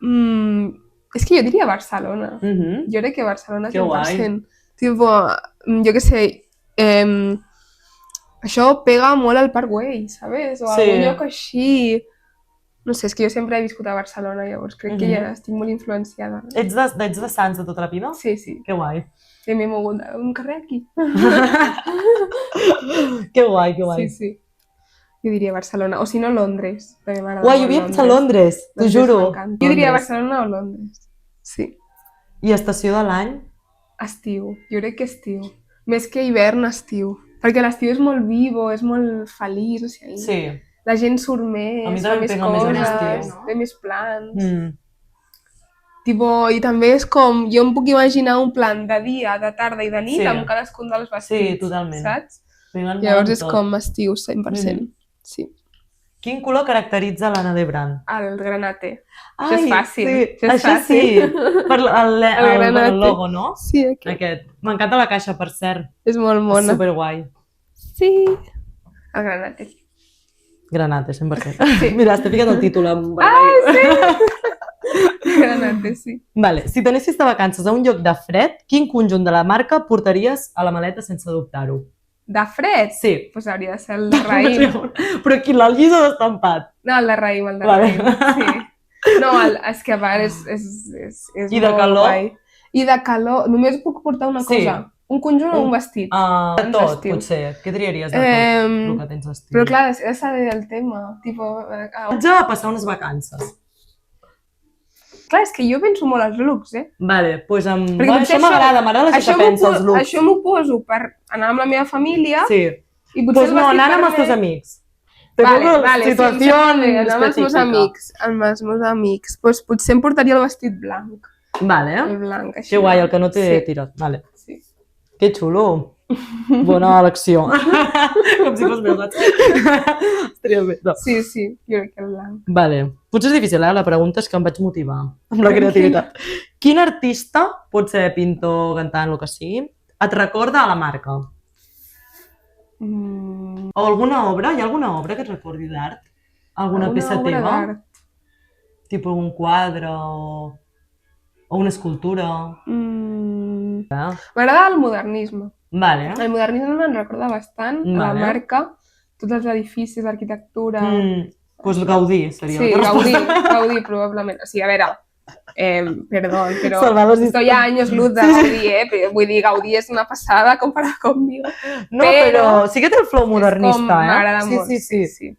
[SPEAKER 4] És que jo diria Barcelona.
[SPEAKER 1] Mhm.
[SPEAKER 4] Jo crec que Barcelona
[SPEAKER 1] Que guai.
[SPEAKER 4] 100%. Tipo, jo què sé, això pega molt al Park Güell, ¿sabes? O a
[SPEAKER 1] Sí.
[SPEAKER 4] algun lloc així. No sé, és que jo sempre he viscut a Barcelona, llavors crec que ja estic molt influenciada.
[SPEAKER 1] Ets de Sants de tota la vida?
[SPEAKER 4] Sí, sí.
[SPEAKER 1] Que guai.
[SPEAKER 4] I m'he mogut d'un carrer aquí.
[SPEAKER 1] Que guai, que guai.
[SPEAKER 4] Sí, sí. Jo diria Barcelona. O si no, Londres. També m'agrada
[SPEAKER 1] Uai, jo
[SPEAKER 4] molt
[SPEAKER 1] havia pensat a Londres, t'ho
[SPEAKER 4] Londres
[SPEAKER 1] juro.
[SPEAKER 4] m'encanta. Jo diria
[SPEAKER 1] Londres.
[SPEAKER 4] Barcelona o Londres. Sí.
[SPEAKER 1] I estació de l'any?
[SPEAKER 4] Estiu. Jo crec que estiu. Més que hivern, estiu. Perquè l'estiu és molt vivo, és molt feliç, o sigui,
[SPEAKER 1] Sí.
[SPEAKER 4] la gent surt més,
[SPEAKER 1] A mi
[SPEAKER 4] fa
[SPEAKER 1] també em
[SPEAKER 4] més
[SPEAKER 1] pega més a
[SPEAKER 4] coses,
[SPEAKER 1] l'estiu.
[SPEAKER 4] té més plans.
[SPEAKER 1] Mm.
[SPEAKER 4] Tipo, i també és com, jo em puc imaginar un plan de dia, de tarda i de nit
[SPEAKER 1] Sí.
[SPEAKER 4] amb cadascun dels vestits,
[SPEAKER 1] Sí, totalment.
[SPEAKER 4] saps?
[SPEAKER 1] Peguen molt
[SPEAKER 4] Llavors
[SPEAKER 1] amb
[SPEAKER 4] és
[SPEAKER 1] tot.
[SPEAKER 4] com estiu 100%. Sí.
[SPEAKER 1] Quin color caracteritza l'Anna de Brand?
[SPEAKER 4] El granate. Això és fàcil.
[SPEAKER 1] Sí,
[SPEAKER 4] Això és
[SPEAKER 1] això sí.
[SPEAKER 4] fàcil.
[SPEAKER 1] Per
[SPEAKER 4] granate.
[SPEAKER 1] el logo, no?
[SPEAKER 4] Sí, aquest.
[SPEAKER 1] Aquest. M'encanta la caixa, per cert.
[SPEAKER 4] És molt
[SPEAKER 1] És
[SPEAKER 4] mona.
[SPEAKER 1] superguai.
[SPEAKER 4] Sí. El granate.
[SPEAKER 1] Granate, 100%. Mira, t'he ficat el títol en
[SPEAKER 4] El granate, sí.
[SPEAKER 1] Vale, si t'anessis de vacances a un lloc de fred, quin conjunt de la marca portaries a la maleta sense dubtar-ho?
[SPEAKER 4] De fred?
[SPEAKER 1] Sí.
[SPEAKER 4] Pues hauria de ser el de raïm.
[SPEAKER 1] Però aquí el llis o d'estampat?
[SPEAKER 4] No, el de raïm, el de
[SPEAKER 1] Vale.
[SPEAKER 4] raïm. Sí. No, és que a part és
[SPEAKER 1] I de
[SPEAKER 4] molt
[SPEAKER 1] calor?
[SPEAKER 4] guai. I de calor, només puc portar una
[SPEAKER 1] Sí.
[SPEAKER 4] cosa. Un conjunt o un vestit.
[SPEAKER 1] De tot,
[SPEAKER 4] d'estiu.
[SPEAKER 1] potser. Què triaries de tot el que tens d'estiu?
[SPEAKER 4] Però clar, és saber el tema. Tipo,
[SPEAKER 1] Vaig a passar unes vacances.
[SPEAKER 4] clar, és que jo penso molt als looks, eh?
[SPEAKER 1] Vale, doncs amb...
[SPEAKER 4] Perquè
[SPEAKER 1] Bueno,
[SPEAKER 4] potser
[SPEAKER 1] això m'agrada la gent que pensa els looks.
[SPEAKER 4] Això m'ho poso per anar amb la meva família
[SPEAKER 1] Sí.
[SPEAKER 4] i potser
[SPEAKER 1] Doncs
[SPEAKER 4] el
[SPEAKER 1] no,
[SPEAKER 4] vestit
[SPEAKER 1] anant amb
[SPEAKER 4] per
[SPEAKER 1] els teus
[SPEAKER 4] mi-
[SPEAKER 1] amics. Te
[SPEAKER 4] Vale,
[SPEAKER 1] poso
[SPEAKER 4] vale, sí,
[SPEAKER 1] situació
[SPEAKER 4] això també, anar amb els meus
[SPEAKER 1] específica.
[SPEAKER 4] amics. Amb els meus amics. Doncs potser em portaria el vestit blanc.
[SPEAKER 1] Vale,
[SPEAKER 4] El blanc, així.
[SPEAKER 1] que guai, el que no té
[SPEAKER 4] Sí.
[SPEAKER 1] tirat. Vale.
[SPEAKER 4] Sí.
[SPEAKER 1] Que xulo. Bona elecció. Com si fos meu, saps? Estaria bé. No.
[SPEAKER 4] Sí, sí, jo crec que el blanc.
[SPEAKER 1] Vale. Potser és difícil, la pregunta és que em vaig motivar amb la creativitat. Quin artista, pot ser pintor, cantant, el que sigui, et recorda a la marca? O alguna obra? Hi ha alguna obra que et recordi d'art? Alguna peça
[SPEAKER 4] obra
[SPEAKER 1] teva?
[SPEAKER 4] d'art.
[SPEAKER 1] Tipo un quadre o una escultura?
[SPEAKER 4] M'agrada el modernisme.
[SPEAKER 1] Vale.
[SPEAKER 4] El modernisme me'n recorda bastant a la
[SPEAKER 1] Vale.
[SPEAKER 4] marca, tots els edificis, l'arquitectura...
[SPEAKER 1] Pues Gaudí seria.
[SPEAKER 4] Sí,
[SPEAKER 1] la resposta.
[SPEAKER 4] Gaudí probablement. O sigui, a veure, perdón, però
[SPEAKER 1] Salvador
[SPEAKER 4] estoy a años luz de Gaudí, Però vull dir, Gaudí és una passada comparat conmigo.
[SPEAKER 1] No, però sí que té el flow modernista,
[SPEAKER 4] M'agrada
[SPEAKER 1] Sí,
[SPEAKER 4] molt.
[SPEAKER 1] sí.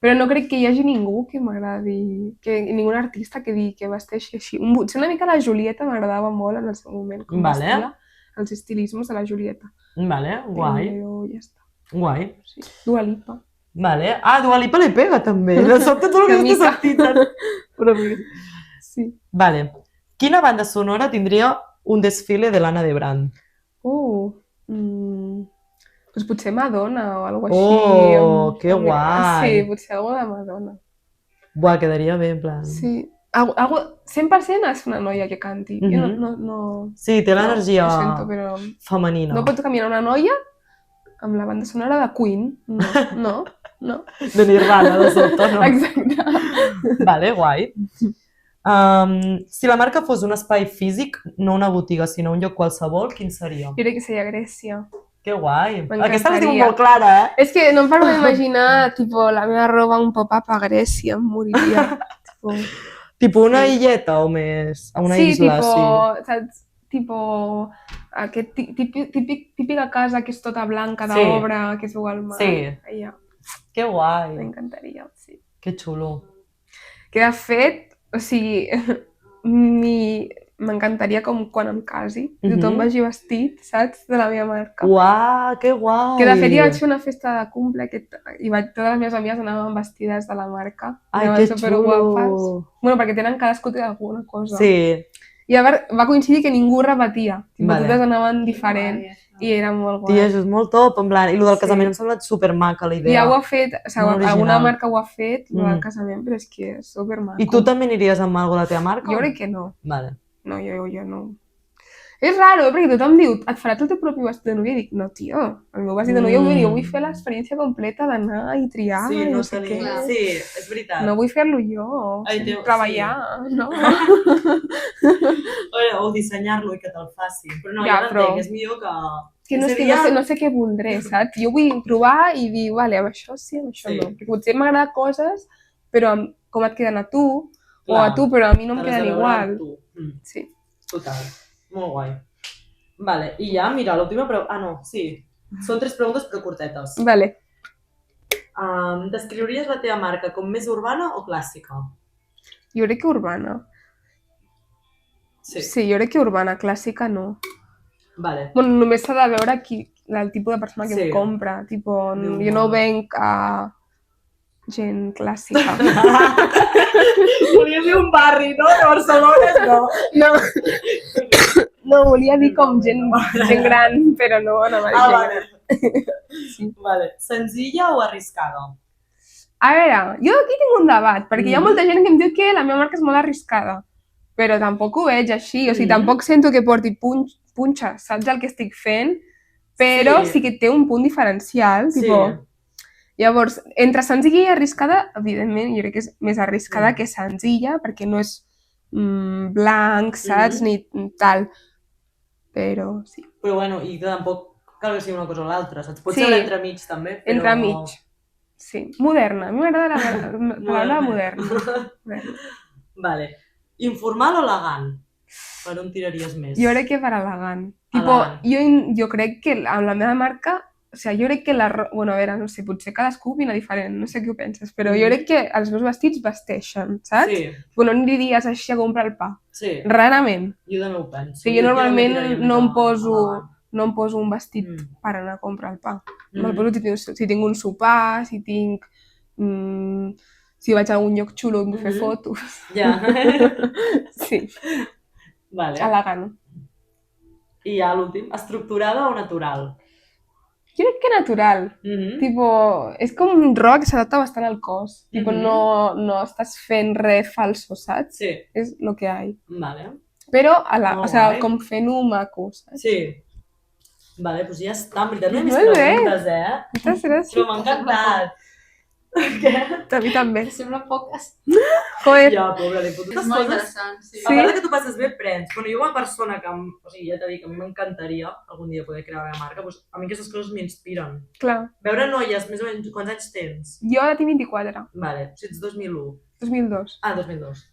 [SPEAKER 4] Però no crec que hi hagi ningú que m'agradi, ningun artista que vesteixi així. Potser una mica la Julieta m'agradava molt en el seu moment, com
[SPEAKER 1] Vale.
[SPEAKER 4] vestia, els estilismes de la Julieta.
[SPEAKER 1] Vale, guai,
[SPEAKER 4] Però ja està.
[SPEAKER 1] guai.
[SPEAKER 4] Sí. Dua Lipa.
[SPEAKER 1] Vale. Ah, Dua Lipa li pega també. De sobte tot el
[SPEAKER 4] Una
[SPEAKER 1] que t'he
[SPEAKER 4] mica.
[SPEAKER 1] sentit. Però...
[SPEAKER 4] Sí.
[SPEAKER 1] Vale. Quina banda sonora tindria un desfile de l'Anna de Brand?
[SPEAKER 4] Pues potser Madonna o alguna així.
[SPEAKER 1] Oh, que guai.
[SPEAKER 4] Sí, potser alguna de Madonna.
[SPEAKER 1] Buah, quedaria bé, en plan...
[SPEAKER 4] Sí. 100% és una noia que canti. Jo no...
[SPEAKER 1] Sí, té l'energia
[SPEAKER 4] Ho sento, però...
[SPEAKER 1] femenina.
[SPEAKER 4] No pot caminar una noia amb la banda sonora de Queen. No.
[SPEAKER 1] De Nirvana, de sobte, no?
[SPEAKER 4] Exacte.
[SPEAKER 1] Vale, guai. Si la marca fos un espai físic, no una botiga, sinó un lloc qualsevol, quin seria?
[SPEAKER 4] Jo crec que seria Grècia.
[SPEAKER 1] Que guai.
[SPEAKER 4] M'encantaria.
[SPEAKER 1] Aquesta la tinc molt clara, eh?
[SPEAKER 4] És que no em paro d'imaginar, tipo, la meva roba un pop-up a Grècia, em moriria.
[SPEAKER 1] Tipo una illeta o més? A una
[SPEAKER 4] sí,
[SPEAKER 1] isla,
[SPEAKER 4] tipo, saps? Tipo, aquest típica casa que és tota blanca d'obra, que es veu al mar.
[SPEAKER 1] Sí.
[SPEAKER 4] Allà.
[SPEAKER 1] Que guai.
[SPEAKER 4] M'encantaria, sí.
[SPEAKER 1] Que xulo.
[SPEAKER 4] Que de fet, o sigui, m'encantaria com quan em casi, tothom vagi vestit, saps? De la meva marca.
[SPEAKER 1] Uau, que guai.
[SPEAKER 4] Que de fet ja vaig fer una festa de cumple i totes les meves amigues anaven vestides de la marca.
[SPEAKER 1] Ai,
[SPEAKER 4] Anaven
[SPEAKER 1] que
[SPEAKER 4] superguapes.
[SPEAKER 1] xulo.
[SPEAKER 4] Bueno, perquè tenen cadascú té alguna cosa.
[SPEAKER 1] Sí.
[SPEAKER 4] I a veure, va coincidir que ningú repetia.
[SPEAKER 1] Vale.
[SPEAKER 4] Totes anaven diferent i era molt guai.
[SPEAKER 1] Tia, això és molt top, en plan... I el del casament em sembla supermaca, la idea.
[SPEAKER 4] Ja ho ha fet, o sigui,
[SPEAKER 1] Molt
[SPEAKER 4] alguna
[SPEAKER 1] original.
[SPEAKER 4] marca ho ha fet, el del casament, però és que és supermaco.
[SPEAKER 1] I tu també aniries amb alguna de la teva marca?
[SPEAKER 4] Jo crec que no.
[SPEAKER 1] Vale.
[SPEAKER 4] No, jo no. És raro, perquè tothom diu, et faràs el teu propi vestit de núvia? I dic, no, tio, el meu vestit de núvia jo vull fer l'experiència completa d'anar i triar i no sé què.
[SPEAKER 1] Sí, és veritat.
[SPEAKER 4] No vull fer-lo jo,
[SPEAKER 1] Ai, tio,
[SPEAKER 4] treballar, no?
[SPEAKER 1] O dissenyar-lo i que te'l faci. Però no,
[SPEAKER 4] Ja,
[SPEAKER 1] ja
[SPEAKER 4] però-
[SPEAKER 1] t'entenc, és millor que...
[SPEAKER 4] Que no, és que no sé què voldré, saps? Jo vull provar i dir, vale, amb això sí, amb això no. Perquè potser m'agraden coses, però com et queden a tu, o a tu, però a mi no em queden igual. Sí.
[SPEAKER 1] Total. Molt guai. Vale, i ja, mira, l'última pregunta... Ah, no, sí. Són 3 preguntes però curtetes.
[SPEAKER 4] Vale.
[SPEAKER 1] Descriuries la teva marca com més urbana o clàssica?
[SPEAKER 4] Jo crec que urbana.
[SPEAKER 1] Sí.
[SPEAKER 4] Sí, jo crec que urbana, clàssica no.
[SPEAKER 1] Vale.
[SPEAKER 4] Bueno, només s'ha de veure el tipus de persona que em compra. Tipo, jo no venc a gent clàssica.
[SPEAKER 1] Volia dir un barri, no? De Barcelona, no.
[SPEAKER 4] No, volia dir com gent gran, però no anava a dir gent
[SPEAKER 1] vale. Vale. Senzilla o arriscada?
[SPEAKER 4] A veure, jo aquí tinc un debat, perquè hi ha molta gent que em diu que la meva marca és molt arriscada, però tampoc ho veig així, o sigui, tampoc sento que porti punxa, saps el que estic fent, però sí que té un punt diferencial, tipo... Llavors, entre senzilla i arriscada, evidentment, jo crec que és més arriscada que senzilla, perquè no és blanc, saps, ni tal, però sí.
[SPEAKER 1] Però bueno, i tampoc cal que sigui una cosa o l'altra, saps? Pot ser l'entremig també, però...
[SPEAKER 4] Entremig, sí. Moderna, a mi m'agrada la paraula moderna.
[SPEAKER 1] Vale. Informal o elegant? Per on tiraries més?
[SPEAKER 4] Jo crec que per elegant. Tipo, jo crec que amb la meva marca, o sigui, jo crec que bueno, a veure, no sé, potser cadascú opina diferent, no sé què ho penses, però jo crec que els meus vestits vesteixen, saps?
[SPEAKER 1] Sí.
[SPEAKER 4] Bueno, no aniries així a comprar el pa.
[SPEAKER 1] Sí.
[SPEAKER 4] Rarament.
[SPEAKER 1] Jo també ho penso.
[SPEAKER 4] Sí, jo normalment no em poso un vestit per anar a comprar el pa. Me'l poso si tinc un sopar, si tinc... si vaig a un lloc xulo i em vull fer fotos.
[SPEAKER 1] Ja.
[SPEAKER 4] Sí.
[SPEAKER 1] Vale.
[SPEAKER 4] Elegant.
[SPEAKER 1] I ja l'últim, estructurada o natural?
[SPEAKER 4] Jo crec que natural. Tipo, és com un roba que s'adapta bastant al cos. Tipo, no estàs fent res falso, saps?
[SPEAKER 1] Sí.
[SPEAKER 4] És lo que hi ha.
[SPEAKER 1] Vale.
[SPEAKER 4] Però, o sigui, com fent-ho maco, saps?
[SPEAKER 1] Sí. Vale, doncs ja està. En veritat no he més preguntes,
[SPEAKER 4] Moltes gràcies.
[SPEAKER 1] Però m'ha encantat. Què?
[SPEAKER 4] A mi també.
[SPEAKER 5] Sembla poques.
[SPEAKER 4] Joder.
[SPEAKER 1] Ja, pobra, li foto
[SPEAKER 5] És molt interessant, sí.
[SPEAKER 1] A part que tu passes bé, prens. Bueno, jo com a persona que, o sigui, ja t'he dit que a mi m'encantaria algun dia poder crear la meva marca, doncs a mi aquestes coses m'inspiren.
[SPEAKER 4] Clar.
[SPEAKER 1] Veure noies, més o menys, quants anys tens?
[SPEAKER 4] Jo ara tinc 24.
[SPEAKER 1] Vale, o sigui, ets 2001.
[SPEAKER 4] 2002.
[SPEAKER 1] Ah, 2002.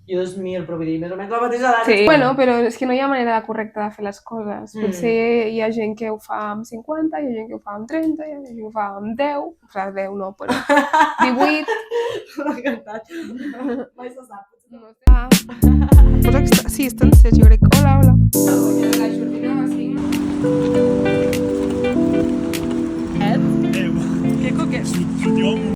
[SPEAKER 1] Jo 2000, però vull dir, més o menys la mateixa edat.
[SPEAKER 4] Sí, bueno, però és que no hi ha manera correcta de fer les coses. Potser hi ha gent que ho fa amb 50, hi ha gent que ho fa amb 30, hi ha gent que ho fa amb 10, o sigui, 10 no, però 18.
[SPEAKER 1] M'ha encantat. Mai se sap.
[SPEAKER 4] Sí, està encès, jo crec. Hola, hola.